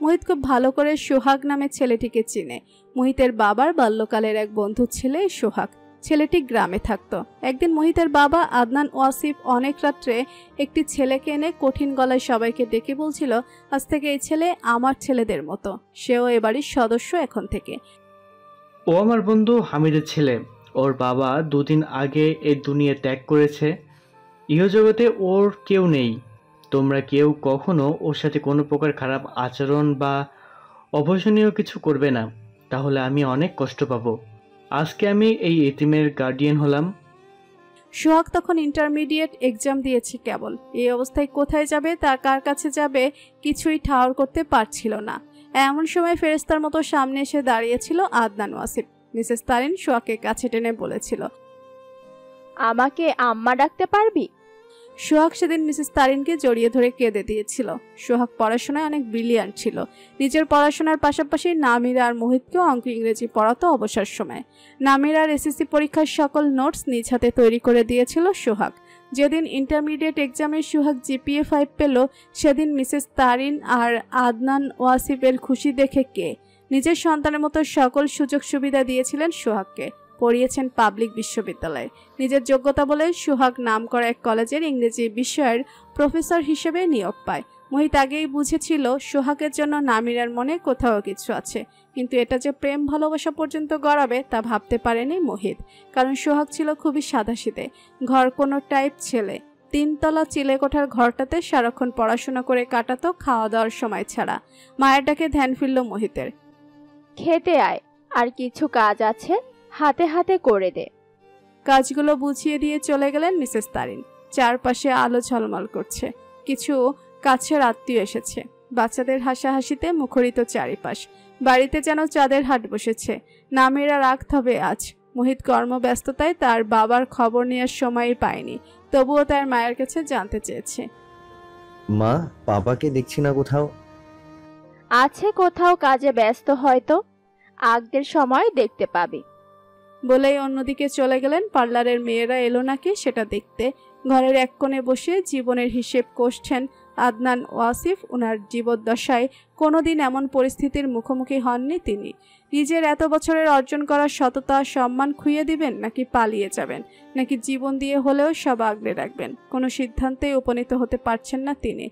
মোহিত খুব ভালো করে সোহাগ নামে ছেলেটিকে চিনে। মোহিতের বাবার বাল্যকালের এক বন্ধু ছেলে সোহাগ। ছেলেটি গ্রামে থাকতো। একদিন মোহিতের বাবা আদনান ওয়াসিফ অনেক রাত্রে একটি ছেলেকে এনে কঠিন গলায় সবাইকে ডেকে বলছিল, আজ থেকে এই ছেলে আমার ছেলেদের মতো, সেও এ বাড়ির সদস্য এখন থেকে। ও আমার বন্ধু হামিদের ছেলে। ওর বাবা 2 দিন আগে এই দুনিয়া ত্যাগ করেছে। ইহজগতে ওর কেউ নেই। তোমরা কেউ কখনো ওর সাথে কোনো প্রকার খারাপ আচরণ বা অপছনীয় কিছু করবে না, তাহলে আমি অনেক কষ্ট পাবো। আজকে আমি এই এতিমের গার্ডিয়ান হলাম। সোহাগ তখন ইন্টারমিডিয়েট এক্সাম দিয়েছে কেবল। এই অবস্থায় কোথায় যাবে, তার কার কাছে যাবে, কিছুই ঠাওর করতে পারছিল না। এমন সময় ফেরেশতার মতো সামনে এসে দাঁড়িয়েছিল আদনান ওয়াসিফ। মিসেস তারিন সোহাগকে কাছে টেনে বলেছিল, আমাকে আম্মা ডাকতে পারবি? সোহাগ সেদিন মিসেস তারিনকে জড়িয়ে ধরে কেঁদে দিয়েছিল। সোহাগ পড়াশোনায় অনেক ব্রিলিয়ান্ট ছিল। নিজের পড়াশোনার পাশাপাশি নামিরা আর মোহিতকেও অঙ্ক ইংরেজি পড়াতো অবসর সময়। নামিরার এসএসসি পরীক্ষার সকল নোটস নিজ হাতে তৈরি করে দিয়েছিল সোহাগ। যেদিন ইন্টারমিডিয়েট এক্সামে সোহাগ জিপিএ 5 পেল, সেদিন মিসেস তারিন আর আদনান ওয়াসিফের খুশি দেখে কে নিজের সন্তানের মতো সকল সুযোগ সুবিধা দিয়েছিলেন সোহাগকে। পড়িয়েছেন পাবলিক বিশ্ববিদ্যালয়ে। নিজের যোগ্যতা বলে সোহাগ নামকরা এক কলেজের ইংরেজি বিষয়ের প্রফেসর হিসেবে নিয়োগ পায়। মোহিত আগেই বুঝেছিল সোহাগের জন্য নামিরার মনে কোথাও কিছু আছে, কিন্তু এটা যে প্রেম ভালোবাসা পর্যন্ত গড়াবে তা ভাবতে পারেনি মোহিত। কারণ সোহাগ ছিল খুবই সাদাসিধে ঘর কোনো টাইপ ছেলে। 3 তলা চিলেকোঠার ঘরটাতে সারাক্ষণ পড়াশোনা করে কাটাতো, খাওয়া দাওয়ার সময় ছাড়া। মায়ের ডাকে ধ্যান ফিরল মোহিতের। খেতে আয়, আর কিছু কাজ আছে হাতে হাতে করে দে। কাজগুলো বুঝিয়ে দিয়ে চলে গেলেন মিসেস তারিন। চারপাশে আলো ঝলমল করছে, কিছু কাছের আত্মীয় এসেছে। বাচ্চাদের হাসাহাসিতে মুখরিত চারিপাশ। বাড়িতে যেন চাঁদের হাট বসেছে। নামিরা রাখতে হবে আজ। মোহিত কর্মব্যস্ততায় তার বাবার খবর নেওয়ার সময়ই পায়নি, তবুও তার মায়ের কাছে জানতে চেয়েছে। মা, পাপাকে দেখছি না কোথাও। আছে কোথাও কাজে ব্যস্ত, হয়তো আগদের সময় দেখতে পাবি। বলেই অন্যদিকে চলে গেলেন। পার্লারের মেয়েরা এলো নাকি সেটা দেখতে। ঘরের এক কোণে বসে জীবনের হিসেব কষছেন আদনান ওয়াসিফ। ওনার জীবদ্দশায় কোনোদিন এমন পরিস্থিতির মুখোমুখি হননি তিনি। নিজের এত বছরের অর্জন করা সততা সম্মান খুইয়ে দিবেন, নাকি পালিয়ে যাবেন, নাকি জীবন দিয়ে হলেও সব আগলে রাখবেন? কোনো সিদ্ধান্তেই উপনীত হতে পারছেন না তিনি।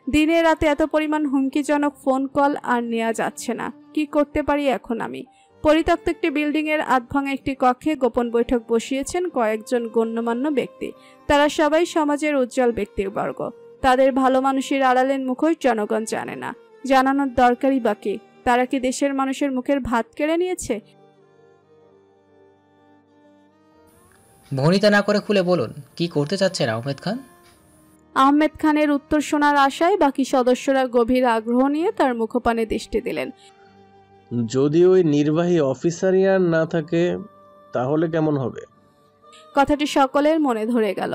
দিনে রাতে এত পরিমাণ হুমকিজনক ফোন কল আর নেওয়া যাচ্ছে না। কি করতে পারি এখন আমি? পরিত্যক্ত একটি বিল্ডিং এর আধভাঙা একটি কক্ষে গোপন বৈঠক বসিয়েছেন কয়েকজন গণ্যমান্য ব্যক্তি। তারা সবাই সমাজের উজ্জ্বল ব্যক্তিবর্গ। তাদের ভালো মানুষের আড়ালের মুখোশ জনগণ জানে না। জানানোর দরকারই বাকি। তারা কি দেশের মানুষের মুখের ভাত কেড়ে নিয়েছে? ভনিতা না করে খুলে বলুন, কি করতে চাচ্ছেন আহমেদ খান? আহমেদ খানের উত্তর শোনার আশায় বাকি সদস্যরা গভীর আগ্রহ নিয়ে তার মুখপানে দৃষ্টি দিলেন। যদি ওই নির্বাহী অফিসারই আর না থাকে তাহলে কেমন হবে? কথাটি সকলের মনে ধরে গেল।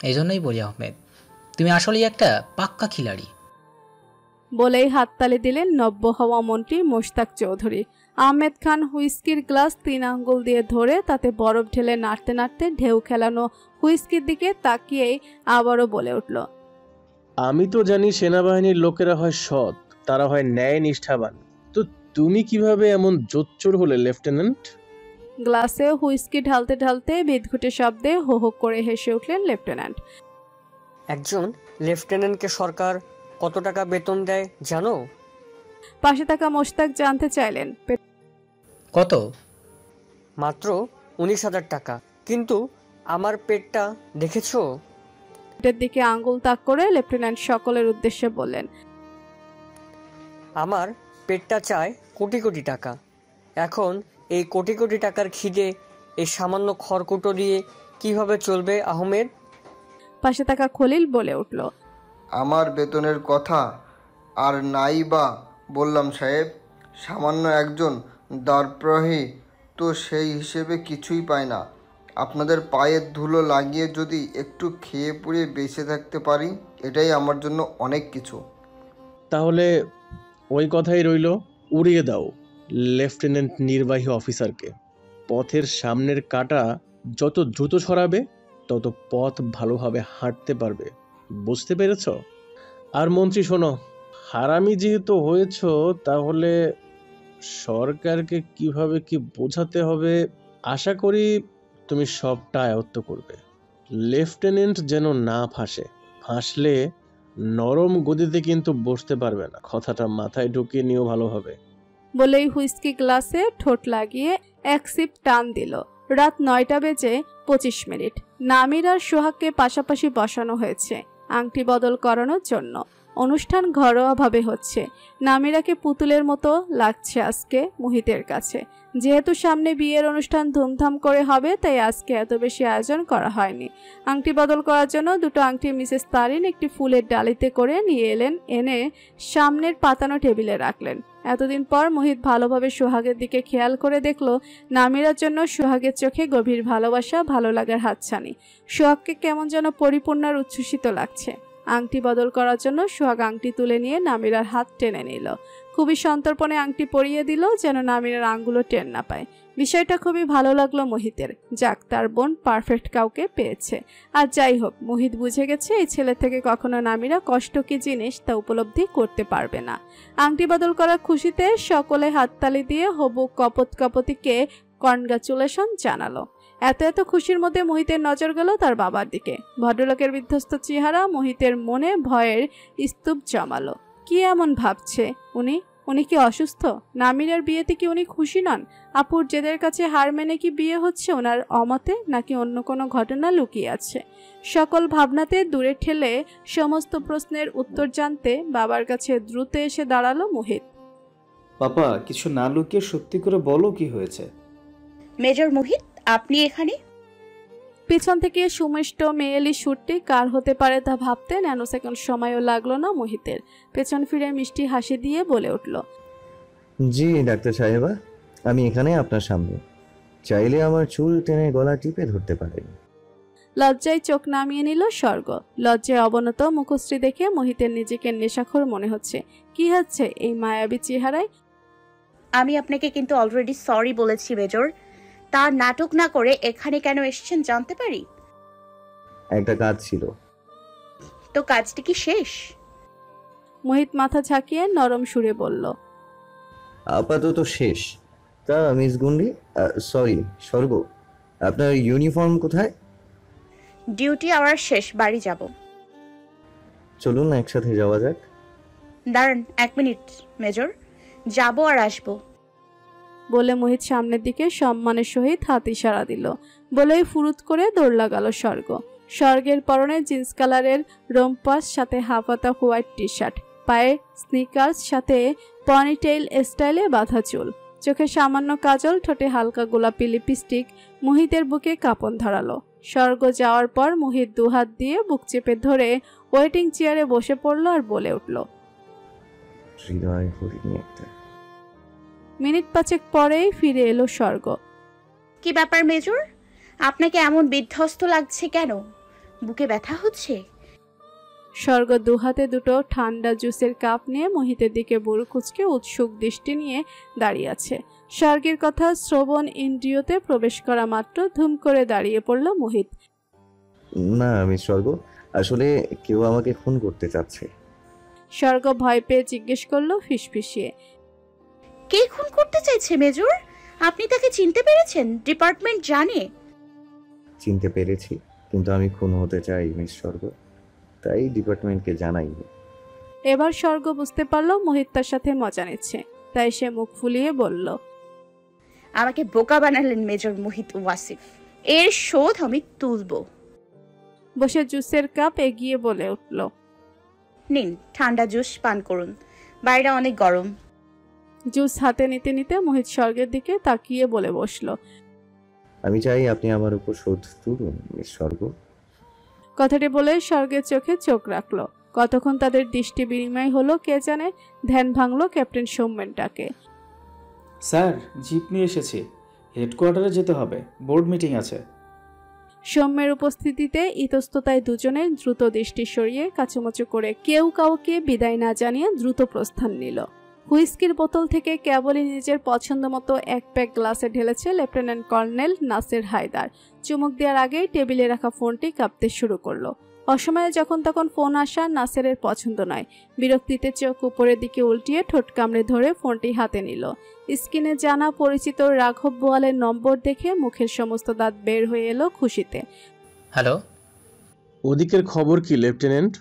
এই জন্যই বলি আহমেদ, তুমি আসলেই একটা পাক্কা খিলাড়ি। বলেই হাততালি দিলেন নব্য হওয়া মন্ত্রী মোশতাক চৌধুরী। আহমেদ খান হুইস্কির গ্লাস 3 আঙ্গুল দিয়ে ধরে তাতে বরফ ঢেলে নাড়তে নাড়তে ঢেউ খেলানো হুইস্কির দিকে তাকিয়েই আবারও বলে উঠল, আমি তো জানি সেনাবাহিনীর লোকেরা হয় সৎ, তারা হয় ন্যায় নিষ্ঠাবান, তো তুমি কিভাবে এমন জোচ্চোর হলে লেফটেন্যান্ট? গ্লাসে হুইস্কি ঢালতে ঢালতে বিদঘুটে শব্দে হো হো করে হেসে উঠলেন লেফটেন্যান্ট। একজন লেফটেন্যান্টকে সরকার কত টাকা বেতন দেয় জানো? পাশে থাকা মোশতাক জানতে চাইলেন। কত? মাত্র 19,000 টাকা। কিন্তু আমার পেটটা দেখেছো? পেটের দিকে আঙ্গুল তাক করে লেফটেন্যান্ট সকলের উদ্দেশ্যে বললেন, আমার পেটটা চায় কোটি কোটি টাকা। এখন এই কোটি কোটি টাকার খিদে এই সামান্য খড়কুটো দিয়ে কিভাবে চলবে আহমেদ? পাশে থাকা খলিল বলে উঠল, আমার বেতনের কথা আর নাই বা বললাম সাহেব, সামান্য একজন দারপ্রহরী তো সেই হিসেবে কিছুই পায় না। আপনাদের পায়ের ধুলো লাগিয়ে যদি একটু খেয়ে পুড়ে বেঁচে থাকতে পারি, এটাই আমার জন্য অনেক কিছু। তাহলে ওই কথাই রইল, উড়িয়ে দাও লেফটেন্যান্ট নির্বাহী অফিসারকে। পথের সামনের কাঁটা যত দ্রুত সরাবে তত পথ ভালোভাবে হাঁটতে পারবে, বুঝতে পেরেছ? আর মন্ত্রী শোনো, হারামি যেহেতু হয়েছ, তাহলে সরকারকে কিভাবে কি বোঝাতে হবে আশা করি তুমি সবটা আয়ত্ত করবে। লেফটেন্যান্ট যেন না ফাঁসে, ফাঁসলে নরম গদিতে কিন্তু বসতে পারবে না, কথাটা মাথায় ঢুকিয়ে নিও ভালোভাবে। বলেই হুইস্কি গ্লাসে ঠোঁট লাগিয়ে এক সিপ টান দিল। রাত 9টা বেজে 25 মিনিট। নামির আর সোহাগকে পাশাপাশি বসানো হয়েছে আংটি বদল করানোর জন্য। অনুষ্ঠান ঘরোয়াভাবে হচ্ছে। নামিরাকে পুতুলের মতো লাগছে আজকে মোহিতের কাছে। যেহেতু সামনে বিয়ের অনুষ্ঠান ধুমধাম করে হবে, তাই আজকে এত বেশি আয়োজন করা হয়নি। আংটি বদল করার জন্য 2টো আংটি মিসেস তারিন একটি ফুলের ডালিতে করে নিয়ে এলেন, এনে সামনের পাতানো টেবিলে রাখলেন। এতদিন পর মোহিত ভালোভাবে সোহাগের দিকে খেয়াল করে দেখলো নামিরার জন্য সোহাগের চোখে গভীর ভালোবাসা, ভালো লাগার হাতছানি। সোহাগকে কেমন যেন পরিপূর্ণ আর উচ্ছ্বসিত লাগছে। আংটি বদল করার জন্য সোহাগ আংটি তুলে নিয়ে নামিরার হাত টেনে নিল। খুবই সন্তর্পণে আংটি পরিয়ে দিল যেন নামিরার আঙ্গুলও টের না পায়। বিষয়টা খুবই ভালো লাগলো মোহিতের। যাক, তার বোন পারফেক্ট কাউকে পেয়েছে। আর যাই হোক, মোহিত বুঝে গেছে এই ছেলে থেকে কখনো নামিরা কষ্ট কি জিনিস তা উপলব্ধি করতে পারবে না। আংটি বদল করার খুশিতে সকলে হাততালি দিয়ে হবু কপতিকে কনগ্রাচুলেশন জানালো। এত খুশির মধ্যে মোহিতের নজর গেল তার বাবার দিকে। ভদ্রলোকের বিধ্বস্ত চেহারা মোহিতের মনে ভয়ের স্তূপ জমালো। কি এমন ভাবছে উনি কি অসুস্থ? নামিরার বিয়েতে কি উনি খুশি নন? আপুর জেদের কাছে হার মেনে কি বিয়ে হচ্ছে ওনার অমতে, নাকি অন্য কোনো ঘটনা লুকিয়ে আছে? সকল ভাবনাতে দূরে ঠেলে সমস্ত প্রশ্নের উত্তর জানতে বাবার কাছে দ্রুত এসে দাঁড়ালো মোহিত। পাপা, কিছু না লুকিয়ে সত্যি করে বলো কি হয়েছে। মেজর মোহিত, আপনি এখানে? পিছন থেকে সুমিষ্ট মেয়েলি সুরটি কার হতে পারে তা ভাবতে ন্যানোসেকেন্ড সময়ও লাগলো না মোহিতের। পেছন ফিরে মিষ্টি হাসি দিয়ে বলে উঠল, জি ডাক্তার সাহেবা, আমি এখানে আপনার সামনে। চাইলে আমার চুল টেনে গলা টিপে ধরতে পারেন। লজ্জায় চোখ নামিয়ে নিল স্বর্গ। লজ্জায় অবনত মুখশ্রী দেখে মোহিতের নিজেকে নেশাখোর মনে হচ্ছে। কি হচ্ছে এই মায়াবী চেহারায়? আমি আপনাকে কিন্তু অলরেডি সরি বলেছি মেজর। তার নাটক না করে এখানে কেন এসেছেন জানতে পারি? একটা কাজ ছিল। তো কাজটি কি শেষ? মোহিত মাথা ঝাঁকিয়ে নরম সুরে বলল, আপাতত শেষ। তা মিস গুন্ডি, সরি স্বর্গ, আপনার ইউনিফর্ম কোথায়? ডিউটি আওয়ার শেষ, বাড়ি যাব। চলুন একসাথে যাওয়া যাক। দাঁড়ান 1 মিনিট মেজর, যাব আর আসবো। বলে মোহিত সামনের দিকে সম্মানের সহিত হাত ইশারা দিল। বলেই ফুরুত করে দৌড় লাগালো স্বর্গ। স্বর্গের পরনে জিন্স কালারের রোম্পাস, সাথে হাফাতা হোয়াইট টি শার্ট, পায়ে স্নিকার্স, সাথে পনিটেইল স্টাইলে বাঁধা চুল, চোখে সামান্য কাজল, ঠোঁটে হালকা গোলাপি লিপস্টিক। মোহিতের বুকে কাঁপন ধরালো। স্বর্গ যাওয়ার পর মোহিত দুহাত দিয়ে বুক চেপে ধরে ওয়েটিং চেয়ারে বসে পড়ল আর বলে উঠল, মিনিট 5 পরেই ফিরে এলো স্বর্গ। কি ব্যাপার মেজর, আপনাকে এমন বিধ্বস্ত লাগছে কেন? বুকে ব্যথা হচ্ছে? স্বর্গ দুহাতে দুটো ঠান্ডা জুসের কাপ নিয়ে মোহিতের দিকে বুড়ো কুচকে উৎসুক দৃষ্টি নিয়ে দাঁড়িয়ে আছে। স্বর্গের কথা শ্রবণ ইন্দ্রিয়তে প্রবেশ করা মাত্র ধুম করে দাঁড়িয়ে পড়ল মোহিত। না আমি স্বর্গ, আসলে কেউ আমাকে খুন করতে চাচ্ছে। স্বর্গ ভয় পেয়ে জিজ্ঞেস করলো ফিসফিসিয়ে, কে খুন করতে চাইছে মেজর? আপনি তাকে চিনতে পেরেছেন? ডিপার্টমেন্ট জানে? চিনতে পেরেছি, কিন্তু আমি খুন হতে চাই মিস স্বর্গ, তাই ডিপার্টমেন্টকে জানাইনি। এবার স্বর্গ বুঝতে পারলো মোহিত তার সাথে মজা নিচ্ছে, তাই সে মুখ ফুলিয়ে বলল, আমাকে বোকা বানালেন মেজর মোহিত ওয়াসিফ, এর শোধ আমি তুলব। বসে জুসের কাপ এগিয়ে বলে উঠল, নিন ঠান্ডা জুস পান করুন, বাইরে অনেক গরম। জুস হাতে নিতে নিতে মোহিত স্বর্গের দিকে তাকিয়ে বলে বসলো, আমি চাই আপনি আমার উপর শোধ তুলুন মিস স্বর্গ। কথাটি বলে স্বর্গের চোখে চোখ রাখলো। কতক্ষণ তাদের দৃষ্টি বিনিময় হলো কে জানে। ধ্যান ভাঙলো ক্যাপ্টেন সৌমেনটাকে। স্যার, জিপ নিয়ে এসেছি, হেডকোয়ার্টারে যেতে হবে, বোর্ড মিটিং আছে। সৌম্যের উপস্থিতিতে ইতস্ততায় দুজনে দ্রুত দৃষ্টি সরিয়ে কাচুমাচু করে কেউ কাউকে বিদায় না জানিয়ে দ্রুত প্রস্থান নিল। হুইস্কির বোতল থেকে কেবলই নিজের পছন্দ মতো 1 প্যাক গ্লাসে ঢেলেছে লেফটেন্যান্ট কর্নেল নাসের হায়দার। চুমুক দেওয়ার আগেই টেবিলে রাখা ফোনটি কাঁপতে শুরু করলো। অসময়ে যখন তখন ফোন আসা নাসেরের পছন্দ নয়। বিরক্তিতে চোখ উপরের দিকে উল্টিয়ে ঠোঁট কামড়ে ধরে ফোনটি হাতে নিল। স্ক্রিনে জানা পরিচিত রাঘব বোয়ালের নম্বর দেখে মুখের সমস্ত দাঁত বের হয়ে এলো খুশিতে। হ্যালো, ওদিকের খবর কি লেফটেন্যান্ট?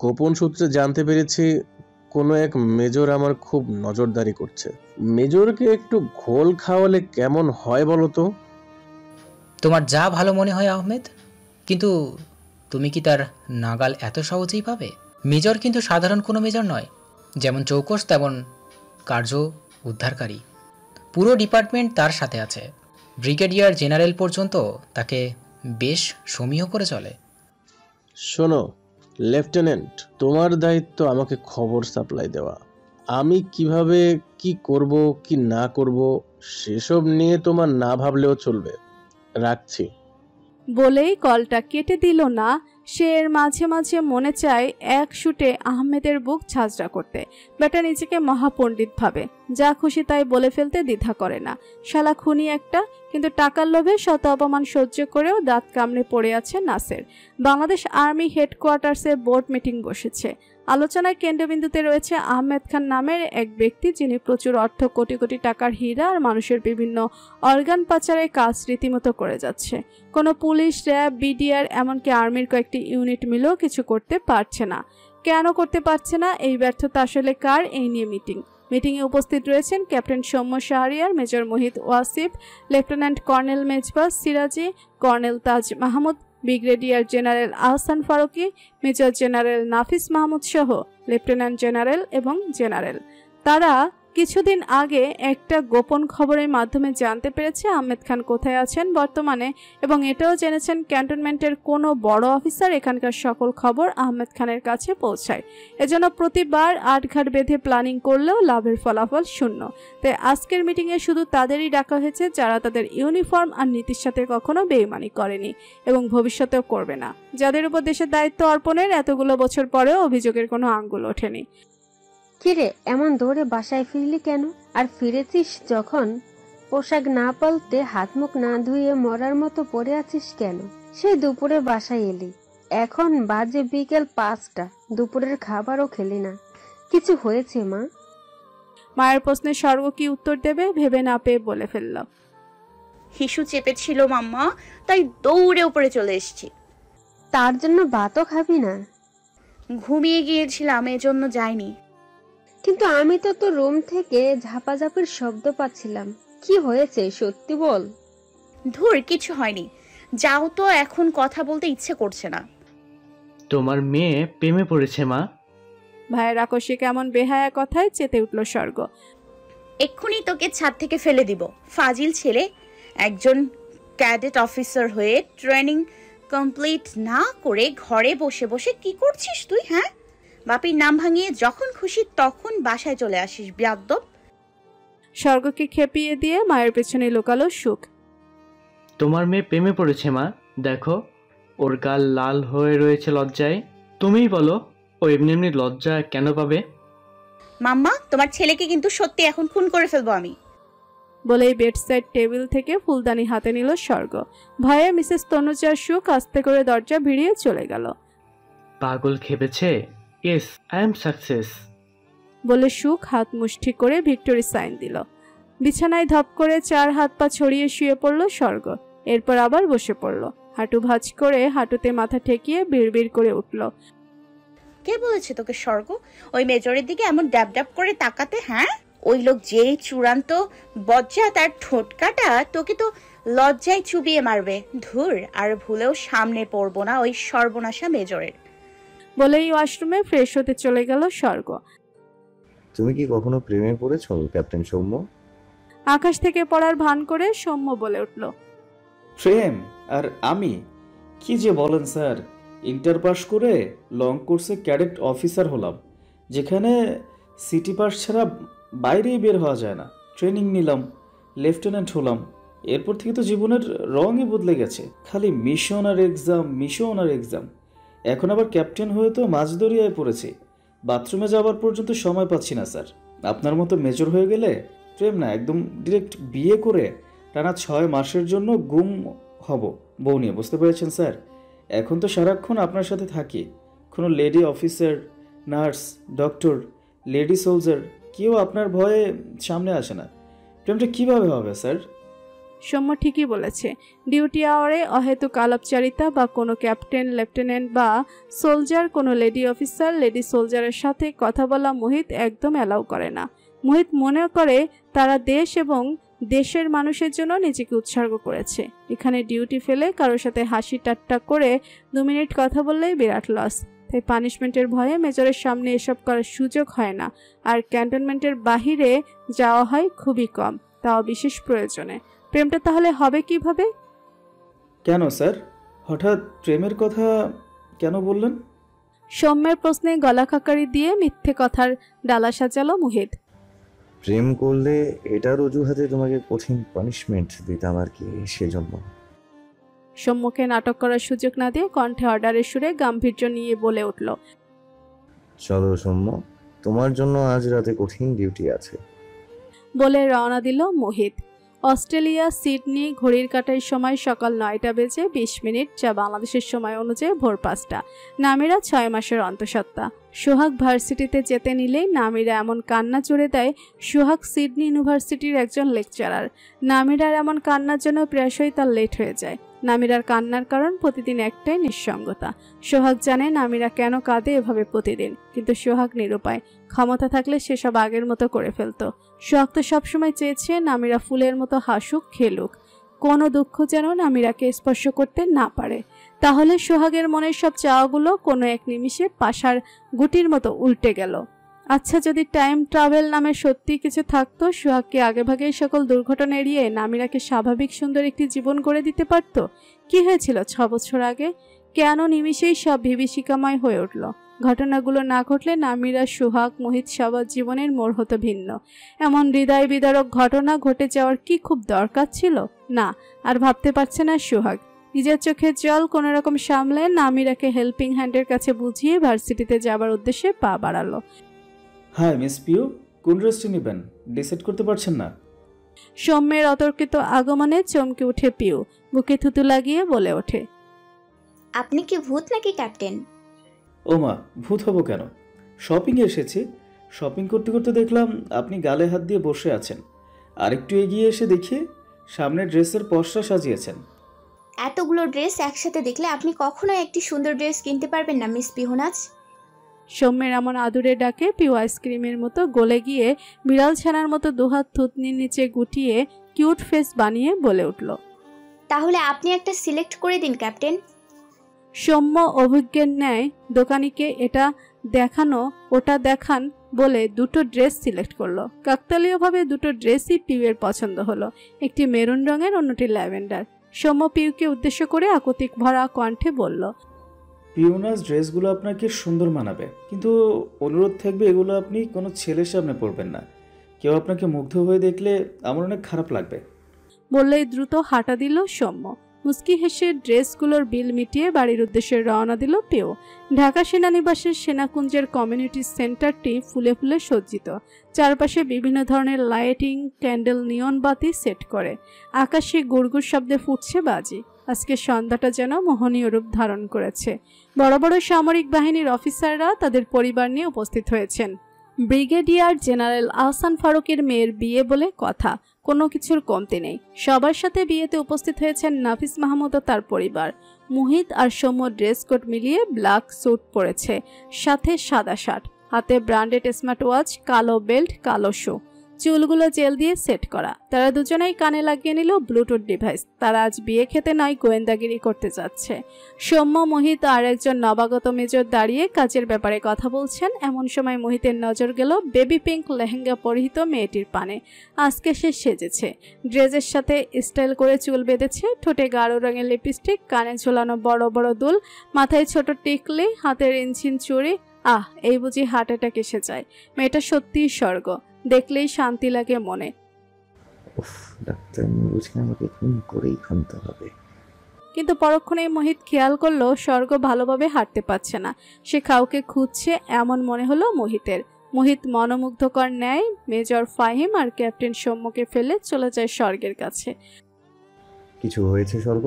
গোপন সূত্রে জানতে পেরেছি কোনো এক মেজর আমার খুব নজরদারি করছে। মেজরকে একটু ঘোল খাওয়ালে কেমন হয় বলো তো? তোমার যা ভালো মনে হয় আহমেদ, কিন্তু তুমি কি তার নাগাল এত সহজেই পাবে? মেজর কিন্তু সাধারণ কোনো মেজর নয়, যেমন চৌকস তেমন কার্য উদ্ধারকারী। পুরো ডিপার্টমেন্ট তার সাথে আছে, ব্রিগেডিয়ার জেনারেল পর্যন্ত তাকে বেশ সমীহ করে চলে। শোনো লেফটেন্যান্ট, তোমার দায়িত্ব আমাকে খবর সাপ্লাই দেওয়া। আমি কিভাবে কি করব কি না করব সেসব নিয়ে তোমার না ভাবলেও চলবে। রাখছি। বলেই কলটা কেটে দিল না সে এর মাঝে মাঝে মনে চায় এক শুটে আহমেদের বুক ঝাঁঝরা করতে। বেটা নিজেকে মহাপণ্ডিত ভাবে, যা খুশি তাই বলে ফেলতে দ্বিধা করে না। শালা খুনি একটা, কিন্তু টাকার লোভে শত অপমান সহ্য করেও দাঁত কামড়ে পড়ে আছে নাসের। বাংলাদেশ আর্মি হেডকোয়ার্টার্সে বোর্ড মিটিং বসেছে। আলোচনার কেন্দ্রবিন্দুতে রয়েছে আহমেদ খান নামের এক ব্যক্তি, যিনি প্রচুর অর্থ, কোটি কোটি টাকার হীরা আর মানুষের বিভিন্ন অর্গান পাচারের কাজ রীতিমতো করে যাচ্ছে। কোনো পুলিশ, র্যাব, বিডিআর, এমনকি আর্মির কয়েকটি ইউনিট মিলেও কিছু করতে পারছে না। কেন করতে পারছে না, এই ব্যর্থতা আসলে কার, এই নিয়ে মিটিংয়ে উপস্থিত রয়েছেন captain Soumya Shahriar, major Mohit Wasif, lieutenant colonel Mezbas Siraji, colonel Taj Mahmud, brigadier general Ahsan Faruqi, major general Nafis Mahmud সহ লেফটেন্যান্ট জেনারেল এবং জেনারেল। তারা কিছুদিন আগে একটা গোপন খবরের মাধ্যমে জানতে পেরেছে আহমেদ খান কোথায় আছেন বর্তমানে, এবং এটাও জেনেছেন ক্যান্টনমেন্টের কোনো বড় অফিসার এখানকার সকল খবর আহমেদ খানের কাছে পৌঁছায়। এজন্য প্রতিবার আটঘাট বেঁধে প্ল্যানিং করলেও লাভের ফলাফল শূন্য। তাই আজকের মিটিংয়ে শুধু তাদেরই ডাকা হয়েছে যারা তাদের ইউনিফর্ম আর নীতির সাথে কখনো বেইমানি করেনি এবং ভবিষ্যতেও করবে না, যাদের উপর দেশের দায়িত্ব অর্পণের এতগুলো বছর পরেও অভিযোগের কোনো আঙ্গুল ওঠেনি। কিরে, এমন দৌড়ে বাসায় ফিরলি কেন? আর ফিরেছিস যখন পোশাক না পাল্টে, হাত মুখ না ধুয়ে মরার মতো পড়ে আছিস কেন? সেই দুপুরে বাসায় এলি, এখন বাজে বিকেল 5টা, দুপুরের খাবারও খেলি না। কিছু হয়েছে মা? মায়ের প্রশ্নে স্বর্গ কি উত্তর দেবে ভেবে না পেয়ে বলে ফেলল, হিসু চেপেছিল মাম্মা, তাই দৌড়ে উপরে চলে এসেছি। তার জন্য ভাতও খাবি না? ঘুমিয়ে গিয়েছিলাম, এজন্য যাইনি। কিন্তু আমি তো তোর রুম থেকে ঝাপাঝাপির শব্দ পাচ্ছিলাম। কি হয়েছে সত্যি বল। ধুর, কিছু হয়নি, যাও তো, এখন কথা বলতে ইচ্ছে করছে না। তোমার মেয়ে প্রেমে পড়েছে মা। ভাইয়ের আকস্মিক এমন বেহায়া কথায় চেতে উঠল স্বর্গ। এক্ষুনি তোকে ছাদ থেকে ফেলে দিব, ফাজিল ছেলে। একজন ক্যাডেট অফিসার হয়ে ট্রেনিং কমপ্লিট না করে ঘরে বসে বসে কি করছিস তুই? হ্যাঁ, বাপির নাম ভাঙিয়ে যখন খুশি তখন বাসায় চলে আসিস, বেয়াদব। স্বর্গকে খেপিয়ে দিয়ে মায়ের পেছনে লুকালো সুখ। তোমার মেয়ে প্রেমে পড়েছে মা, দেখো ওর গাল লাল হয়ে রয়েছে লজ্জায়। তুমিই বলো, ও এমনি এমনি লজ্জা কেন পাবে? মাম্মা, তোমার ছেলেকে কিন্তু সত্যি এখন খুন করে ফেলবো আমি। বলেই বেডসাইড টেবিল থেকে ফুলদানি হাতে নিল স্বর্গ। ভয়ে মিসেস তনুজার সুখ আস্তে করে দরজা ভিড়িয়ে চলে গেল। পাগল খেপেছে। ইয়েস, আই এম সাকসেস বলে সুখ হাত মুষ্টি করে ভিক্টোরি সাইন দিল। বিছানায় ধপ করে 4 হাত পা ছড়িয়ে শুয়ে পড়ল স্বর্গ। এরপর আবার বসে পড়ল। হাঁটু ভাঁজ করে হাঁটুতে মাথা ঠেকিয়ে বিড়বিড় করে উঠল, কে বলেছে তোকে স্বর্গ ওই মেজরের দিকে এমন ড্যাব ড্যাব করে তাকাতে? হ্যাঁ, ওই লোক যেই চূড়ান্ত বজ্জা, তার ঠোঁট কাটা তোকে তো লজ্জায় চুবিয়ে মারবে। ধুর, আর ভুলেও সামনে পড়বো না ওই সর্বনাশা মেজরের। বলেই ওয়াশরুমে ফ্রেশ হতে চলে গেল স্বর্গ। তুমি কি কখনো প্রেমে পড়েছো ক্যাপ্টেন সৌম্য? আকাশ থেকে পড়ার ভান করে সৌম্য বলে উঠল, প্রেম আর আমি? কি যে বলেন স্যার, ইন্টার পাস করে লং কোর্সে ক্যাডেট অফিসার হলাম, যেখানে সিটি পাস ছাড়া বাইরেই বের হওয়া যায় না। ট্রেনিং নিলাম, লেফটেন্যান্ট হলাম। এরপর থেকে তো জীবনের রঙই বদলে গেছে, খালি মিশন আর এক্সাম, মিশন আর এক্সাম। এখন আবার ক্যাপ্টেন হয়ে তো মাঝদরিয়ায় পড়েছি, বাথরুমে যাওয়ার পর্যন্ত সময় পাচ্ছি না স্যার। আপনার মতো মেজর হয়ে গেলে প্রেম না, একদম ডিরেক্ট বিয়ে করে টানা 6 মাসের জন্য গুম হব বউ নিয়ে, বুঝতে পেরেছেন স্যার? এখন তো সারাক্ষণ আপনার সাথে থাকি, কোনো lady officer, nurse, doctor, lady soldier কেউ আপনার ভয়ে সামনে আসে না। প্রেমটা কিভাবে হবে স্যার? সৌম্য ঠিকই বলেছে। ডিউটি আওয়ারে অহেতুক আলাপচারিতা বা কোনো ক্যাপ্টেন, লেফটেন্যান্ট বা সোলজার, কোনো লেডি অফিসার, লেডি সোলজারের সাথে কথা বলা মোহিত একদম অ্যালাউ করে না। মোহিত মনে করে তারা দেশ এবং দেশের মানুষের জন্য নিজেকে উৎসর্গ করেছে। এখানে ডিউটি ফেলে কারোর সাথে হাসি ঠাট্টা করে 2 মিনিট কথা বললেই বিরাট লস। তাই পানিশমেন্টের ভয়ে মেজরের সামনে এসব করার সুযোগ হয় না, আর ক্যান্টনমেন্টের বাহিরে যাওয়া হয় খুবই কম, তাও বিশেষ প্রয়োজনে। প্রেমটা তাহলে হবে কিভাবে? কেন স্যার, হঠাৎ প্রেমের কথা কেন বললেন? সৌম্যের প্রশ্নে গলা খাকারি দিয়ে মিথ্যে কথার ডালা সাজালো মোহিত। প্রেম করলে এটার অজুহাতে তোমাকে কঠিন পানিশমেন্ট দিতাম আর কি, সেজন্য। সম্মুখে নাটক করার সুযোগ না দিয়ে কণ্ঠে অর্ডারের সুরে গাম্ভীর্য নিয়ে বলে উঠল, চলো সৌম্য, তোমার জন্য আজ রাতে কঠিন ডিউটি আছে। বলে রওনা দিল মোহিত। অস্ট্রেলিয়া সিডনি ঘড়ির কাঁটার সময় সকাল 9টা বেজে 20 মিনিট, যা বাংলাদেশের সময় অনুযায়ী ভোর 5টা। নামিরা 6 মাসের অন্তঃসত্ত্বা। সোহাগ ভার্সিটিতে যেতে নিলেই নামিরা এমন কান্না জুড়ে দেয়। সোহাগ সিডনি ইউনিভার্সিটির একজন লেকচারার। নামিরার এমন কান্নার জন্য প্রায়শই তার লেট হয়ে যায়। নামিরার কান্নার কারণ প্রতিদিন একটাই, নিঃসঙ্গতা। সোহাগ জানে নামিরা কেন কাঁদে এভাবে প্রতিদিন, কিন্তু সোহাগ নিরুপায়। ক্ষমতা থাকলে সেসব আগের মতো করে ফেলতো। সোহাগ তো সবসময় চেয়েছে নামিরা ফুলের মতো হাসুক, খেলুক, কোনো দুঃখ যেন নামিরাকে স্পর্শ করতে না পারে। তাহলে সোহাগের মনের সব চাওয়াগুলো কোনো এক নিমিষে পাশার গুটির মতো উল্টে গেল। আচ্ছা, যদি টাইম ট্রাভেল নামে সত্যি কিছু থাকতো, সোহাগকে আগেভাগেই সকল দুর্ঘটনা এড়িয়ে নামিরাকে স্বাভাবিক সুন্দর একটি জীবন করে দিতে পারত। কি হয়েছিল 6 বছর আগে? কেন নিমিষেই সব বিভীষিকাময় হয়ে উঠল? ঘটনাগুলো না ঘটলে নামিরা, সোহাগ, মোহিত সবার জীবনের মোড় হতো ভিন্ন। এমন হৃদয় বিদারক ঘটনা ঘটে যাওয়ার কি খুব দরকার ছিল? না, আর ভাবতে পারছে না সোহাগ। নিজের চোখের জল কোনো রকম সামলে নামিরাকে হেল্পিং হ্যান্ডের কাছে বুঝিয়ে ভার্সিটিতে যাবার উদ্দেশ্যে পা বাড়ালো। হাই মিস পিউ, কোন ড্রেসটি নেবেন ডিসাইড করতে পারছেন না? সৌম্যের অতর্কিত আগমনে চমকে উঠে পিউ, বুকে থুতু লাগিয়ে বলে ওঠে, আপনি কি ভূত নাকি ক্যাপ্টেন? ও মা, ভূত হব কেন? শপিংয়ে এসেছি। শপিং করতে করতে দেখলাম আপনি গালে হাত দিয়ে বসে আছেন। আরেকটু এগিয়ে এসে দেখি সামনে ড্রেসের পসরা সাজিয়েছেন। এতগুলো ড্রেস একসাথে দেখলে আপনি কখনোই একটি সুন্দর ড্রেস কিনতে পারবেন না মিস পিহনাজ। সৌম্যের এমন আদুরে ডাকে পিউ আইসক্রিমের মতো গলে গিয়ে বিড়াল ছানার মতো দুহাত থুতনির নিচে গুটিয়ে কিউট ফেস বানিয়ে বলে উঠল, তাহলে আপনি একটা সিলেক্ট করে দিন ক্যাপ্টেন। সৌম্য অভিজ্ঞের ন্যায় দোকানিকে এটা দেখানো ওটা দেখান বলে দুটো ড্রেস সিলেক্ট করলো। কাকতালীয়ভাবে দুটো ড্রেসই পিউয়ের পছন্দ হলো, একটি মেরুন রঙের, অন্যটি ল্যাভেন্ডার। সৌম্য পিউকে উদ্দেশ্য করে আকুতিক ভরা কণ্ঠে বলল, পিওনাস ড্রেসগুলো আপনাকে সুন্দর মানাবে, কিন্তু অনুরোধ থাকবে এগুলো আপনি কোনো ছেলের সামনে পরবেন না। কেউ আপনাকে মুগ্ধ হয়ে দেখলে আমার অনেক খারাপ লাগবে। বললেই দ্রুত হাঁটা দিল সৌম্য। মুস্কি হেসে ড্রেসগুলোর বিল মিটিয়ে বাড়ির উদ্দেশ্যে রওনা দিল পিউ। ঢাকা সেনানিবাসের সেনাকুঞ্জের কমিউনিটি সেন্টারটি ফুলে ফুলে সজ্জিত। চারপাশে বিভিন্ন ধরনের লাইটিং, ক্যান্ডেল, নিয়ন বাতি সেট করে। আকাশে গুড়গুড় শব্দে ফুটছে বাজি। আজকে সন্ধ্যাটা যেন মোহনীয় রূপ ধারণ করেছে। বড় বড় সামরিক বাহিনীর অফিসাররা তাদের পরিবার নিয়ে উপস্থিত হয়েছেন। ব্রিগেডিয়ার জেনারেল আহসান ফারুকের মেয়ের বিয়ে বলে কথা, কোনো কিছুর কমতি নেই। সবার সাথে বিয়েতে উপস্থিত হয়েছেন নাফিস মাহমুদ ও তার পরিবার। মুহিত আর সৌম্য ড্রেস কোড মিলিয়ে ব্ল্যাক স্যুট পরেছে, সাথে সাদা শার্ট, হাতে ব্র্যান্ডেড স্মার্ট ওয়াচ, কালো বেল্ট, কালো শু, চুলগুলো জেল দিয়ে সেট করা। তারা দুজনেই কানে লাগিয়ে নিল ব্লুটুথ ডিভাইস। তারা আজ বিয়ে খেতে নয়, গোয়েন্দাগিরি করতে যাচ্ছে। সৌম্য, মোহিত আর একজন নবাগত মেজর দাঁড়িয়ে কাজের ব্যাপারে কথা বলছেন। এমন সময় মোহিতের নজর গেল বেবি পিঙ্ক লেহেঙ্গা পরিহিত মেয়েটির পানে। আজকে সে সেজেছে, ড্রেসের সাথে স্টাইল করে চুল বেঁধেছে, ঠোঁটে গাঢ় রঙের লিপস্টিক, কানে ঝোলানো বড় বড় দুল, মাথায় ছোট টিকলি, হাতের ইঞ্চিন চুড়ি। এই বুঝি হার্ট অ্যাটাক এসে যায়। মেয়েটা সত্যিই স্বর্গ, দেখলেই শান্তি লাগে মনে। ডাক্তার বুঝি আমাকে খুন করেই খানতে হবে। কিন্তু পরক্ষণেই মোহিত খেয়াল করলো স্বর্গ ভালোভাবে হাঁটতে পারছে না। সে কাউকে খুঁজছে এমন মনে হলো মোহিতের। মোহিত মনোমুগ্ধকর ন্যায় মেজর ফাহিম আর ক্যাপ্টেন সৌম্যকে ফেলে চলে যায় স্বর্গের কাছে। কিছু হয়েছে স্বর্গ?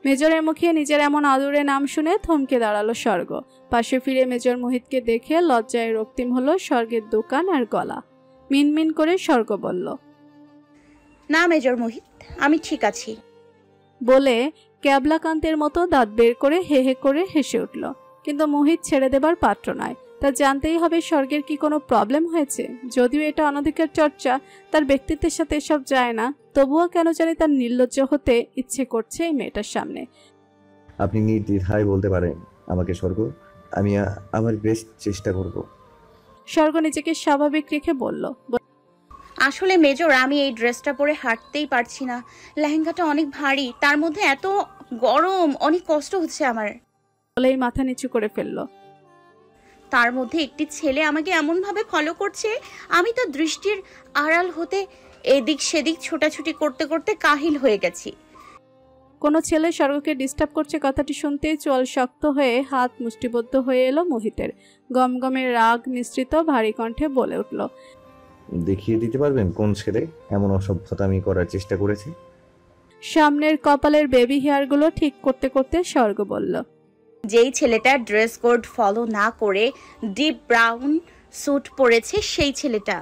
মেজরের মুখে নিজের এমন আদুরে নাম শুনে থমকে দাঁড়ালো স্বর্গ। পাশে ফিরে মেজর মোহিতকে দেখে লজ্জায় রক্তিম হলো স্বর্গের দোকান আর গলা। মিনমিন করে স্বর্গ বলল, না মেজর মোহিত, আমি ঠিক আছি বলে ক্যাবলাকান্তের মতো দাঁত বের করে হে হে করে হেসে উঠল। কিন্তু মোহিত ছেড়ে দেবার পাত্র নয়। তা জানতেই হবে স্বর্গের কি কোনো প্রবলেম হয়েছে। যদিও এটা অনধিকার চর্চা, তার ব্যক্তিত্বের সাথে এসব যায় না, তবুও কেন জানি তার নির্লজ্জ হতে ইচ্ছে করছে এই মেয়েটার সামনে। আপনি নির্দ্বিধায় বলতে পারেন আমাকে স্বর্গ, আমি আমার বেস্ট চেষ্টা করব। স্বর্গ নিজেকে স্বাভাবিক রেখে বলল, আসলে মেজর, আমি এই ড্রেসটা পরে হাঁটতেই পারছি না। লেহেঙ্গাটা অনেক ভারী, তার মধ্যে এত গরম, অনেক কষ্ট হচ্ছে আমার। বলেই মাথা নিচু করে ফেললো। তার মধ্যে একটি ছেলে আমাকে এমন ভাবে ফলো করছে, আমি তো দৃষ্টির আড়াল হতে এদিক সেদিক ছোটাছুটি করতে করতে কাহিল হয়ে গেছি। কোনো ছেলে স্বর্গকে ডিস্টার্ব করছে কথাটি শুনতেই চোয়াল শক্ত হয়ে হাত মুষ্টিবদ্ধ হয়ে এলো মোহিতের। গমগমে রাগ মিশ্রিত ভারী কণ্ঠে বলে উঠল, দেখিয়ে দিতে পারবেন কোন ছেলে এমন অসভ্যতামি করার চেষ্টা করেছে? সামনের কপালের বেবি হেয়ারগুলো ঠিক করতে করতে স্বর্গ বলল, যেই ছেলেটা ড্রেস কোড ফলো না করে ডিপ ব্রাউন স্যুট পরেছে সেই ছেলেটা।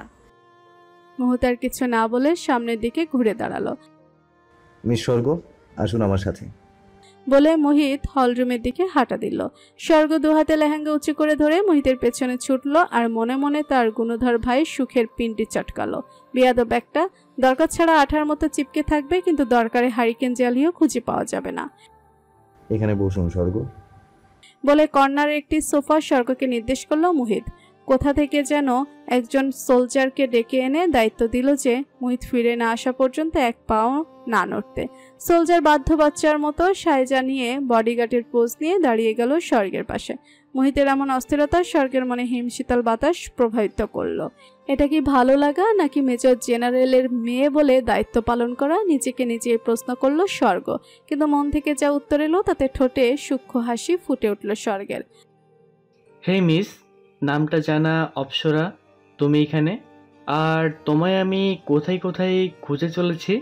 মুহূর্ত আর কিছু না বলে সামনের দিকে ঘুরে দাঁড়ালো। মিস স্বর্গ, আসুন আমার সাথে বলে মোহিত হলরুমের দিকে হাঁটা দিল। স্বর্গ দুহাতে লেহেঙ্গা উঁচু করে ধরে মোহিতের পেছনে ছুটল আর মনে মনে তার গুণধর ভাই সুখের পিন্ডি চটকালো। বিয়াদব একটা, দরকার ছাড়া আঠার মতো চিপকে থাকবে, কিন্তু দরকারে হারিকেন জ্বালিয়েও খুঁজে পাওয়া যাবে না। এখানে বসুন স্বর্গ বলে কর্নারের একটি সোফা স্বর্গকে নির্দেশ করলো মোহিত। কোথা থেকে যেন একজন সোলজারকে ডেকে এনে দায়িত্ব দিল যে মোহিত ফিরে না আসা পর্যন্ত এক পাও না নড়তে। সোলজার বাধ্য বাচ্চার মতো সায়জা নিয়ে বডিগার্ডের পোজ নিয়ে দাঁড়িয়ে গেল স্বর্গের পাশে। মোহিতের এমন অস্থিরতা স্বর্গের মনে হিমশীতল বাতাস প্রভাবিত করলো। এটা কি ভালো লাগা নাকি মেজর জেনারেলের মেয়ে বলে দায়িত্ব পালন করা, নিজেকে নিজে প্রশ্ন করলো স্বর্গ। কিন্তু মন থেকে যা উত্তর এলো তাতে ঠোঁটে সূক্ষ্ম হাসি ফুটে উঠল স্বর্গের। হে মিস, নামটা জানা অপ্সরা, তুমি এখানে? আর তোমায় আমি কোথায় কোথায় খুঁজে চলেছি।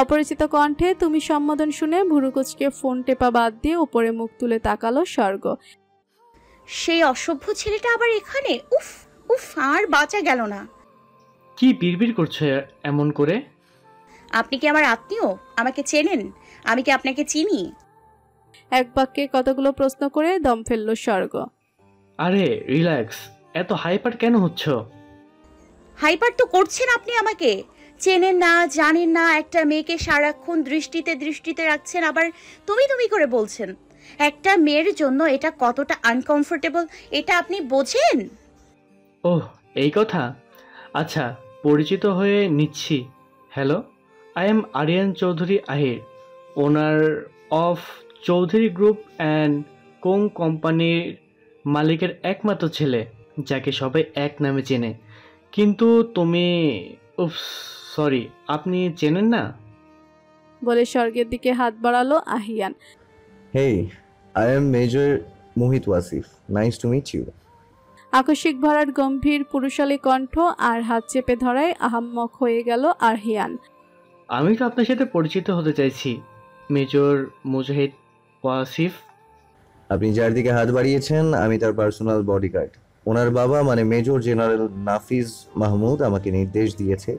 অপরিচিত কণ্ঠে তুমি সম্বোধন শুনে ভুরুকুচকে ফোন টেপা বাদ দিয়ে উপরে মুখ তুলে তাকালো স্বর্গ। সেই অসভ্য ছেলেটা আবার এখানে? উফ উফ, আর বাঁচা গেল না। কি বিড়বিড় করছো এমন করে? আপনি কি আমার আত্মীয়? আমাকে চেনেন? আমি কি আপনাকে চিনি? এক বাক্যে কতগুলো প্রশ্ন করে দম ফেললো স্বর্গ। আরে রিল্যাক্স, এত হাইপার কেন হচ্ছ? হাইপার তো করছেন আপনি। আমাকে চেনেন না, জানেন না, একটা মেয়েকে সারাক্ষণ দৃষ্টিতে রাখছেন, আবার তুমি তুমি করে বলছেন। একটা মেয়ের জন্য এটা কতটা আনকমফোর্টেবল এটা আপনি বোঝেন? ওহ, এই কথা। আচ্ছা, পরিচিত হয়ে নিচ্ছি। Hello, I am Aryan Chowdhury Ahir, owner of Chowdhury group and কোং কোম্পানির মালিকের একমাত্র ছেলে, যাকে সবাই এক নামে চেনে। কিন্তু তুমি, উফ সরি, আপনি চেনেন না? বলে স্বর্গের দিকে হাত বাড়ালো Ahiyan. Hey, I am major Mohit Wasif, nice to meet you. আকস্মিক ভরাট গম্ভীর পুরুষালী কণ্ঠ আর হাত চেপে ধরায় আহাম্মক হয়ে গেল আহিয়ান। আমি তো আপনার সাথে পরিচিত হতে চাইছি, মেজর মুজাহিদ ওয়াসিফ। আপনি যার দিকে হাত বাড়িয়েছেন আমি তার পার্সোনাল বডিগার্ড। ওনার বাবা মানে মেজর জেনারেল নাফিজ মাহমুদ আমাকে নির্দেশ দিয়েছে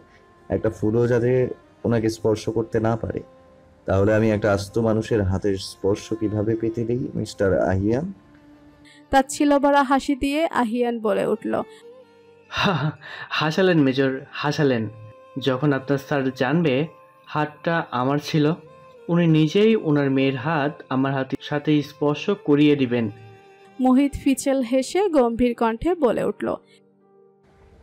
একটা ফুলও যাতে ওনাকে স্পর্শ করতে না পারে। তাহলে আমি একটা আস্ত মানুষের হাতের স্পর্শ কিভাবে পেতে দিই মিস্টার আহিয়ান? তার ছিল ভরা হাসি দিয়ে আহিয়ান বলে উঠল, হাসালেন মেজর, হাসালেন। যখন আপনার স্যার জানবে হাতটা আমার ছিল, উনি নিজেই ওনার মেয়ের হাত আমার হাতের সাথে স্পর্শ করিয়ে দিবেন। মোহিত ফিচেল হেসে গম্ভীর কণ্ঠে বলে উঠল,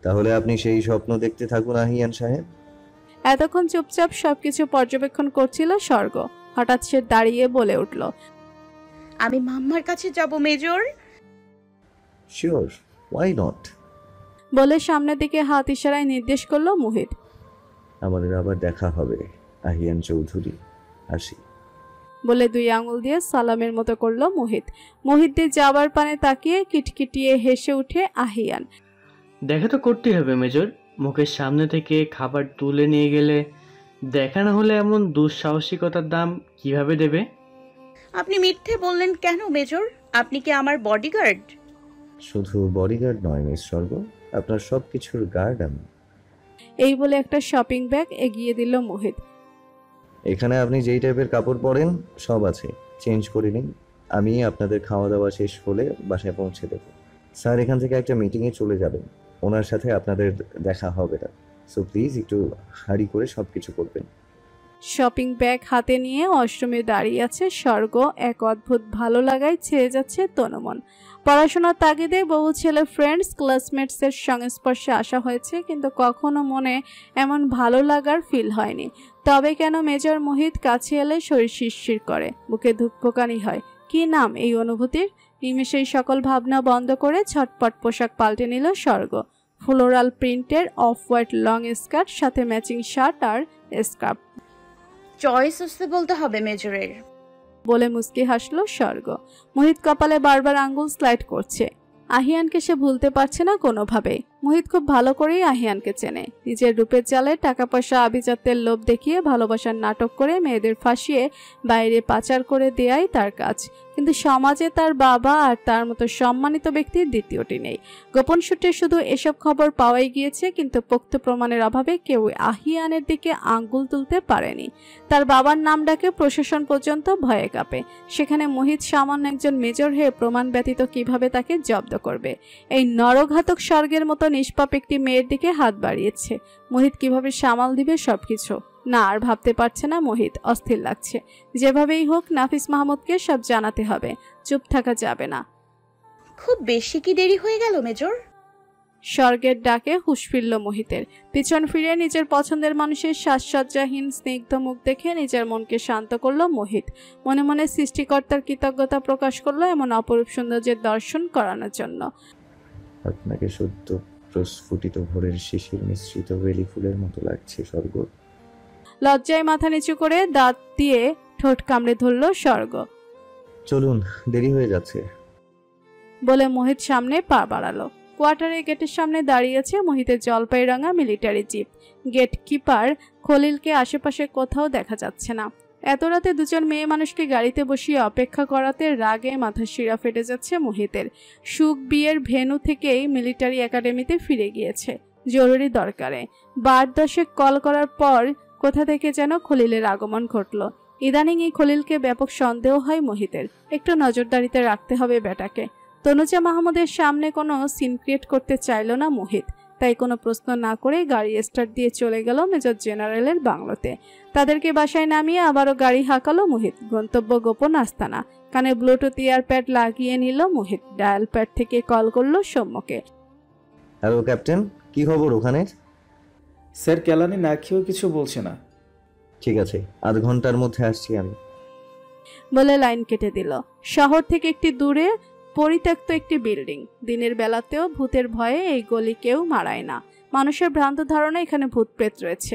তাহলে আপনি সেই স্বপ্ন দেখতে থাকুন আহিয়ান সাহেব। এতক্ষণ চুপচাপ সবকিছু পর্যবেক্ষণ করছিল স্বর্গ। হঠাৎ সে দাঁড়িয়ে বলে উঠল, আমি মাম্মার কাছে যাব মেজর। Sure, why not? বলে সামনের দিকে হাত ইশারায় নির্দেশ করলো মোহিত। আমাদের আবার দেখা হবে আহিয়ান চৌধুরী, আসি। বলে দুই আঙুল দিয়ে সালামের মতো করলো মোহিত। মোহিতদের যাবার পানে তাকিয়ে কিটকিটিয়ে হেসে উঠে আহিয়ান। দেখা তো করতেই হবে মেজর, মুখের সামনে থেকে খাবার তুলে নিয়ে গেলে দেখা না হলে এমন দুঃসাহসিকতার দাম কিভাবে দেবে? আপনি মিথ্যে বললেন কেন মেজর? আপনি কি আমার বডিগার্ড? শুধু বডিগার্ড নয় মিস স্বর্গ, আপনার সব কিছুর গার্ড আমি। এই বলে একটা শপিং ব্যাগ এগিয়ে দিল মোহিত। এখানে আপনি যেই টাইপের কাপড় পরেন সব আছে, চেঞ্জ করে নিন। আমি আপনাদের খাওয়া দাওয়া শেষ হলে বাসায় পৌঁছে দেব। স্যার এখান থেকে একটা মিটিংয়ে চলে যাবেন, ওনার সাথে আপনাদের দেখা হবে না। সো প্লিজ একটু হাঁড়ি করে সব কিছু করবেন। শপিং ব্যাগ হাতে নিয়ে অষ্টমে দাঁড়িয়ে আছে স্বর্গ। এক অদ্ভুত ভালো লাগায় ছেয়ে যাচ্ছে তনুমন। পড়াশোনার তাগিদে বহু ছেলে ফ্রেন্ডস ক্লাসমেটসের সংস্পর্শে আসা হয়েছে, কিন্তু কখনো মনে এমন ভালো লাগার ফিল হয়নি। তবে কেন মেজর মোহিত কাছে এলে শরীর শিরশির করে, বুকে ধুকপুকানি হয়। কি নাম এই অনুভূতির? নিমেষেই সকল ভাবনা বন্ধ করে ছটপট পোশাক পাল্টে নিল স্বর্গ। ফ্লোরাল প্রিন্টের অফ হোয়াইট লং স্কার্ট, সাথে ম্যাচিং শার্ট আর স্কার্ফ। চয়েস আছে বলতে হবে মেজরের। বলে মুস্কি হাসলো স্বর্গ। মোহিত কপালে বারবার আঙ্গুল স্লাইড করছে। আহিয়ানকে সে ভুলতে পারছে না কোনোভাবে। মোহিত খুব ভালো করেই আহিয়ানকে চেনে। নিজের রূপের জালে টাকা পয়সা আভিজাত্যের লোভ দেখিয়ে ভালোবাসার নাটক করে মেয়েদের ফাঁসিয়ে বাইরে পাচার করে দেয়াই তার কাজ। কিন্তু সমাজে তার বাবা আর তার মতো সম্মানিত ব্যক্তির দ্বিতীয়টি নেই। গোপন সূত্রে শুধু এসব খবর পাওয়াই গিয়েছে, কিন্তু পোক্ত প্রমাণের অভাবে কেউ আহিয়ানের দিকে আঙ্গুল তুলতে পারেনি। তার বাবার নাম ডাকে প্রশাসন পর্যন্ত ভয়ে কাঁপে। সেখানে মোহিত সামান্য একজন মেজর হয়ে প্রমাণ ব্যতীত কিভাবে তাকে জব্দ করবে? এই নরঘাতক স্বর্গের মতো নিষ্পাপ একটি মেয়ের দিকে হাত বাড়িয়েছে। মোহিত কিভাবে সামাল দিবে সবকিছু? না, আর ভাবতে পারছে না মোহিত। অস্থির লাগছে। যেভাবেই হোক নাফিস মাহমুদকে সব জানাতে হবে। চুপ থাকা যাবে না। খুব বেশি কি দেরি হয়ে গেল মেজর? স্বর্গের ডাকে হুঁশ ফিরল মোহিতের। পিছন ফিরে নিজের পছন্দের মানুষের সাজসজ্জাহীন স্নিগ্ধ মুখ দেখে নিজের মনকে শান্ত করল মোহিত। মনে মনে সৃষ্টিকর্তার কৃতজ্ঞতা প্রকাশ করলো এমন অপরূপ সৌন্দর্যের দর্শন করানোর জন্য। আপনাকে সদ্য প্রস্ফুটিত ভোরের শিশির মিশ্রিত বেলি ফুলের মতো লাগছে স্বর্গ। লজ্জায় মাথা নিচু করে দাঁত দিয়ে ঠোঁট কামড়ে ধরল স্বর্গ। চলুন, দেরি হয়ে যাচ্ছে বলে মোহিত সামনে পা বাড়ালো। কোয়ার্টারের গেটের সামনে দাঁড়িয়েছে মোহিতের জলপাই রাঙা মিলিটারি জিপ। গেট কিপার খলিলকে আশেপাশে কোথাও দেখা যাচ্ছে না। এত রাতে দুজন মেয়ে মানুষকে গাড়িতে বসিয়ে অপেক্ষা করাতে রাগে মাথার শিরা ফেটে যাচ্ছে মোহিতের। সুখ বিয়ের ভেন্যু থেকেই মিলিটারি একাডেমিতে ফিরে গিয়েছে জরুরি দরকারে। 12 কল করার পর কোথা থেকে যেন খলিলের আগমন ঘটল। ইদানিং এই খলিলকে ব্যাপক সন্দেহ হয় মোহিতের। একটু নজরদারিতে রাখতে হবে বেটাকে। তনুজা মাহমুদের সামনে কোনো সিন ক্রিয়েট করতে চাইল না মোহিত। তাই কোনো প্রশ্ন না করে গাড়ি স্টার্ট দিয়ে চলে গেল মেজর জেনারেলের বাংলোতে। তাদেরকে বাসায় নামিয়ে আবারও গাড়ি হাঁকালো মোহিত। গন্তব্য গোপন আস্তানা। কানে ব্লুটুথ ইয়ারপ্যাড লাগিয়ে নিল মোহিত। ডায়াল প্যাড থেকে কল করলো সৌম্যকে। হ্যালো ক্যাপ্টেন, কি খবর ওখানে? স্যার কেলানি না খেয়েও কিছু বলছে না। ঠিক আছে, আধ ঘন্টার মধ্যে আসছি আমি বলে লাইন কেটে দিল। শহর থেকে একটি দূরে পরিত্যক্ত একটি বিল্ডিং। দিনের বেলাতেও ভূতের ভয়ে এই গলি কেউ মারায় না। মানুষের ভ্রান্ত ধারণা এখানে ভূত প্রেত রয়েছে।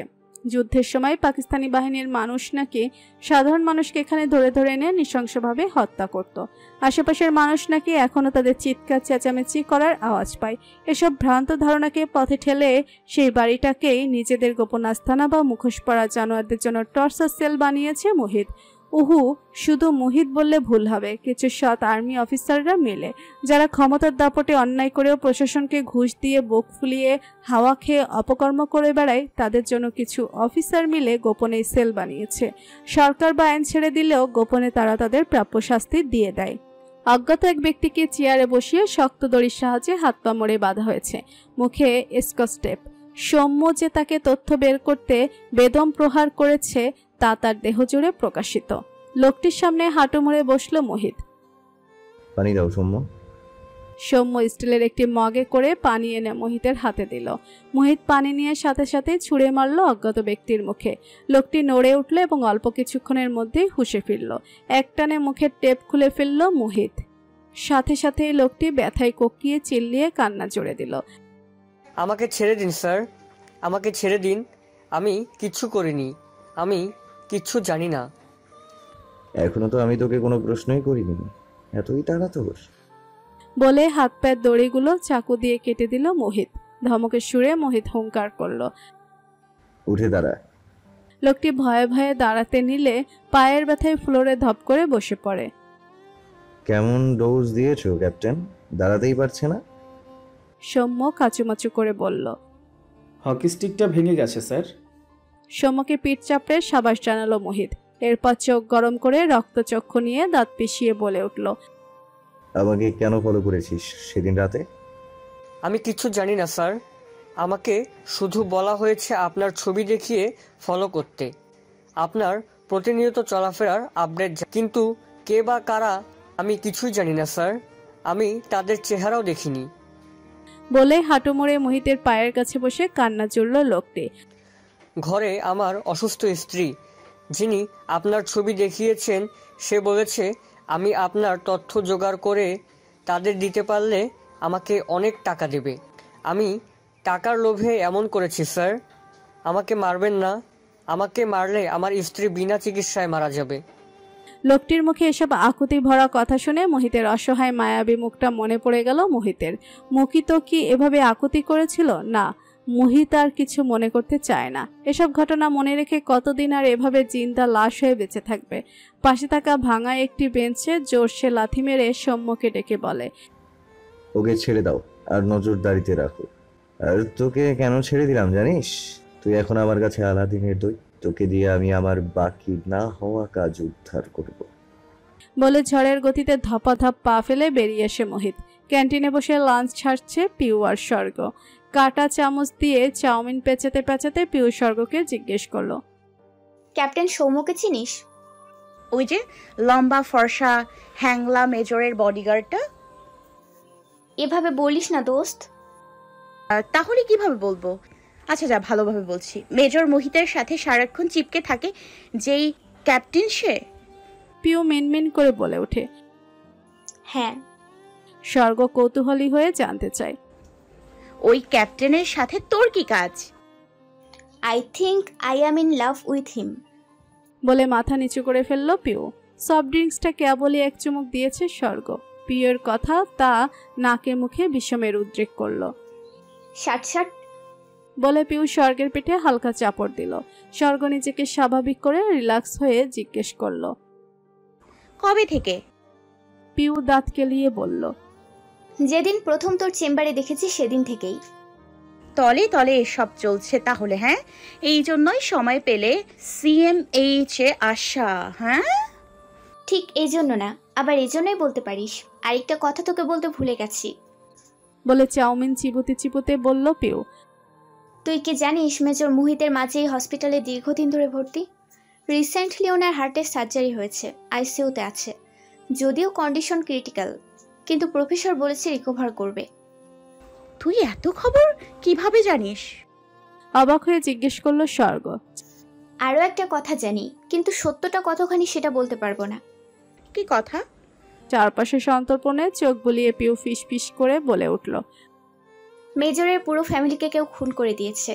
যুদ্ধের সময় পাকিস্তানি বাহিনীর মানুষ নাকি সাধারণ মানুষকে এখানে ধরে ধরে এনে নৃশংসভাবে হত্যা করত। আশেপাশের মানুষ নাকি এখনো তাদের চিৎকার চেঁচামেচি করার আওয়াজ পায়। এসব ভ্রান্ত ধারণাকে পথে ঠেলে সেই বাড়িটাকেই নিজেদের গোপন আস্তানা বা মুখোশ পরা জানোয়ারদের জন্য টর্চার সেল বানিয়েছে মোহিত। শুধু মোহিত বললে ভুল হবে। কিছু সৎ আর্মি অফিসাররা মিলে, যারা ক্ষমতার দাপটে অন্যায় করেও প্রশাসনকে ঘুষ দিয়ে বুক ফুলিয়ে হাওয়া খেয়ে অপকর্ম করে বেড়ায়, তাদের জন্য কিছু অফিসার মিলে গোপনে সেল বানিয়েছে। সরকার বা আইন ছেড়ে দিলেও গোপনে তারা তাদের প্রাপ্য শাস্তি দিয়ে দেয়। অজ্ঞাত এক ব্যক্তিকে চেয়ারে বসিয়ে শক্ত দড়ির সাহায্যে হাত পা মোড়ে বাঁধা হয়েছে। মুখে স্কচটেপ। সৌম্য যে তাকে তথ্য বের করতে বেদম প্রহার করেছে তা তার দেহ জুড়ে প্রকাশিত। লোকটির সামনে হাঁটু মুড়ে বসল মোহিত। পানি দাও সৌম্য। সৌম্য স্টিলের একটি মগে করে পানি এনে মোহিতের হাতে দিল। মোহিত পানি নিয়ে সাথে সাথে ছুঁড়ে মারল অজ্ঞাত ব্যক্তির মুখে। লোকটি নড়ে উঠল এবং অল্প কিছুক্ষণের মধ্যেই হুঁশে ফিরল। একটানে মুখের টেপ খুলে ফেলল মোহিত। সাথে সাথে লোকটি ব্যথায় কোকিয়ে চিল্লিয়ে কান্না জুড়ে দিল। আমাকে ছেড়ে দিন স্যার, আমাকে ছেড়ে দিন। আমি কিচ্ছু করিনি, আমি কিচ্ছু জানি না। এখনো তো আমি তোকে কোনো প্রশ্নই করিনি, এতই তাড়া তোর? বলে হাত পায়ের দড়িগুলো চাকু দিয়ে কেটে দিল মোহিত। ধমকের সুরে মোহিত হুঙ্কার করল, উঠে দাঁড়া। লোকটি ভয়ে ভয়ে দাঁড়াতে নিলে পায়ের ব্যথায় ফ্লোরে ধপ করে বসে পড়ে। কেমন ডোজ দিয়েছো ক্যাপ্টেন? দাঁড়াতেই পারছে না। সৌম্য কাচুমাচু করে বলল, হকি স্টিকটা ভেঙে গেছে স্যার। সৌম্যকে পিঠ চাপড়ে সাবাস জানালো মোহিত। এরপর চোখ গরম করে রক্তচক্ষু নিয়ে দাঁত পিষিয়ে বলে উঠল, আমাকে কেন ফলো করেছিস সেদিন রাতে? আমি কিচ্ছু জানি না স্যার, আমাকে শুধু বলা হয়েছে আপনার ছবি দেখিয়ে ফলো করতে, আপনার প্রতিনিয়ত চলাফেরার আপডেট। কিন্তু কে বা কারা আমি কিছুই জানি না স্যার, আমি তাদের চেহারাও দেখিনি। বলে হাঁটু মুড়ে মোহিতের পায়ের কাছে বসে কান্না জুড়ল লোকটি। ঘরে আমার অসুস্থ স্ত্রী, যিনি আপনার ছবি দেখিয়েছেন, সে বলেছে আমি আপনার তথ্য জোগাড় করে তাদের দিতে পারলে আমাকে অনেক টাকা দেবে। আমি টাকার লোভে এমন করেছি স্যার, আমাকে মারবেন না, আমাকে মারলে আমার স্ত্রী বিনা চিকিৎসায় মারা যাবে। লোকটির মুখে এসব আকুতি ভরা কথা শুনে মোহিতের অসহায় মায়াবী মুখটা মনে পড়ে গেল মোহিতের। মুখিত কি এভাবে আকুতি করেছিল? না, মোহিত আর কিছু মনে করতে চায় না। এসব ঘটনা মনে রেখে কতদিন আর এভাবে জিন্দা লাশ হয়ে বেঁচে থাকবে। পাশে থাকা ভাঙা একটি বেঞ্চে জোরসে লাথি মেরে সৌম্যকে ডেকে বলে, ওকে ছেড়ে দাও আর নজরদারিতে রাখো। আর তোকে কেন ছেড়ে দিলাম জানিস? তুই এখন আমার কাছে আলাদিনের দই, তোকে দিয়ে আমি আমার বাকি না হওয়া কাজ উদ্ধার করব। বলে ঝড়ের গতিতে ধপাধপ পা ফেলে বেরিয়ে আসে মোহিত। ক্যান্টিনে বসে লাঞ্চ ছাড়ছে পিউ আর স্বর্গ। কাটা চামচ দিয়ে চাউমিন পেঁচাতে পেঁচাতে পিউ স্বর্গকে জিজ্ঞেস করলো, ক্যাপ্টেন সৌম্যকে চিনিস? ওই যে লম্বা ফর্সা হ্যাংলা মেজরের বডিগার্ডটা। এভাবে বলিস না দোস্ত। তাহলে কিভাবে বলবো? আচ্ছা যা, ভালোভাবে বলছি। মেজর মোহিতের সাথে সারাক্ষণ চিপকে থাকে যেই ক্যাপ্টেন, সে? পিউ মিনমিন করে বলে ওঠে, হ্যাঁ। স্বর্গ কৌতূহলী হয়ে জানতে চায়, ওই ক্যাপ্টেনের সাথে তোর কি কাজ? I think I am in love with him. বলে মাথা নিচু করে ফেলল পিউ। সফট ড্রিঙ্কসটা কেবলই এক চুমুক দিয়েছে স্বর্গ। পিউর কথা তা নাকে মুখে বিষমের উদ্রেক করলো। শাট শাট বলে পিউ স্বর্গের পিঠে হালকা চাপড় দিল। স্বর্গ নিজেকে স্বাভাবিক করে রিল্যাক্স হয়ে জিজ্ঞেস করলো, কবে থেকে? পিউ দাঁত কেলিয়ে বলল, যেদিন প্রথম তোর চেম্বারে দেখেছি সেদিন থেকেই। তলে তলে এসব চলছে তাহলে? হ্যাঁ, এই জন্যই সময় পেলে CMH এ আসা? হ্যাঁ, ঠিক এই জন্য না, আবার এই জন্যই বলতে পারিস। আরেকটা কথা তোকে বলতে ভুলে গেছি। বলে চাউমিন চিবুতে চিবুতে বলল পিউ, তুই কি জানিস মেজর মোহিতের মাঝে এই হসপিটালে দীর্ঘদিন ধরে ভর্তি? রিসেন্টলি ওনার হার্টের সার্জারি হয়েছে, আইসিইউতে আছে। যদিও কন্ডিশন ক্রিটিক্যাল, কিন্তু প্রফেসর বলেছে রিকভার করবে। তুই এত খবর কিভাবে জানিস? অবাক হয়ে জিজ্ঞেস করলো স্বর্গ। আরও একটা কথা জানি, কিন্তু সত্যটা কতখানি সেটা বলতে পারবো না। কি কথা? চারপাশে সন্তর্পণে চোখ বুলিয়ে পিউ ফিস ফিস করে বলে উঠল, মেজরের পুরো ফ্যামিলিকে কেউ খুন করে দিয়েছে।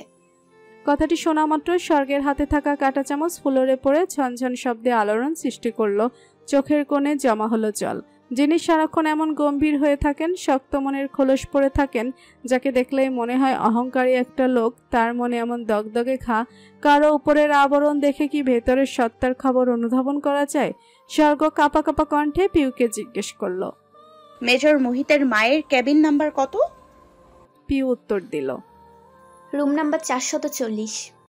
কথাটি শোনা মাত্র স্বর্গের হাতে থাকা কাঁটা চামচ ফ্লোরে পড়ে ঝনঝন শব্দে আলোড়ন সৃষ্টি করলো। চোখের কোণে জমা হলো জল। যিনি সারাক্ষণ এমন গম্ভীর হয়ে থাকেন, শক্ত মনের খোলস পড়ে থাকেন, যাকে দেখলেই মনে হয় অহংকারী একটা লোক, তার মনে এমন দগদগে ঘা। কারো উপরের আবরণ দেখে কি ভেতরের সত্তার খবর অনুধাবন করা যায়? স্বর্গ কাঁপা কাঁপা কণ্ঠে পিউকে জিজ্ঞেস করলো, মেজর মোহিতের মায়ের কেবিন নাম্বার কত? পিউ উত্তর দিল, রুম নাম্বার 440।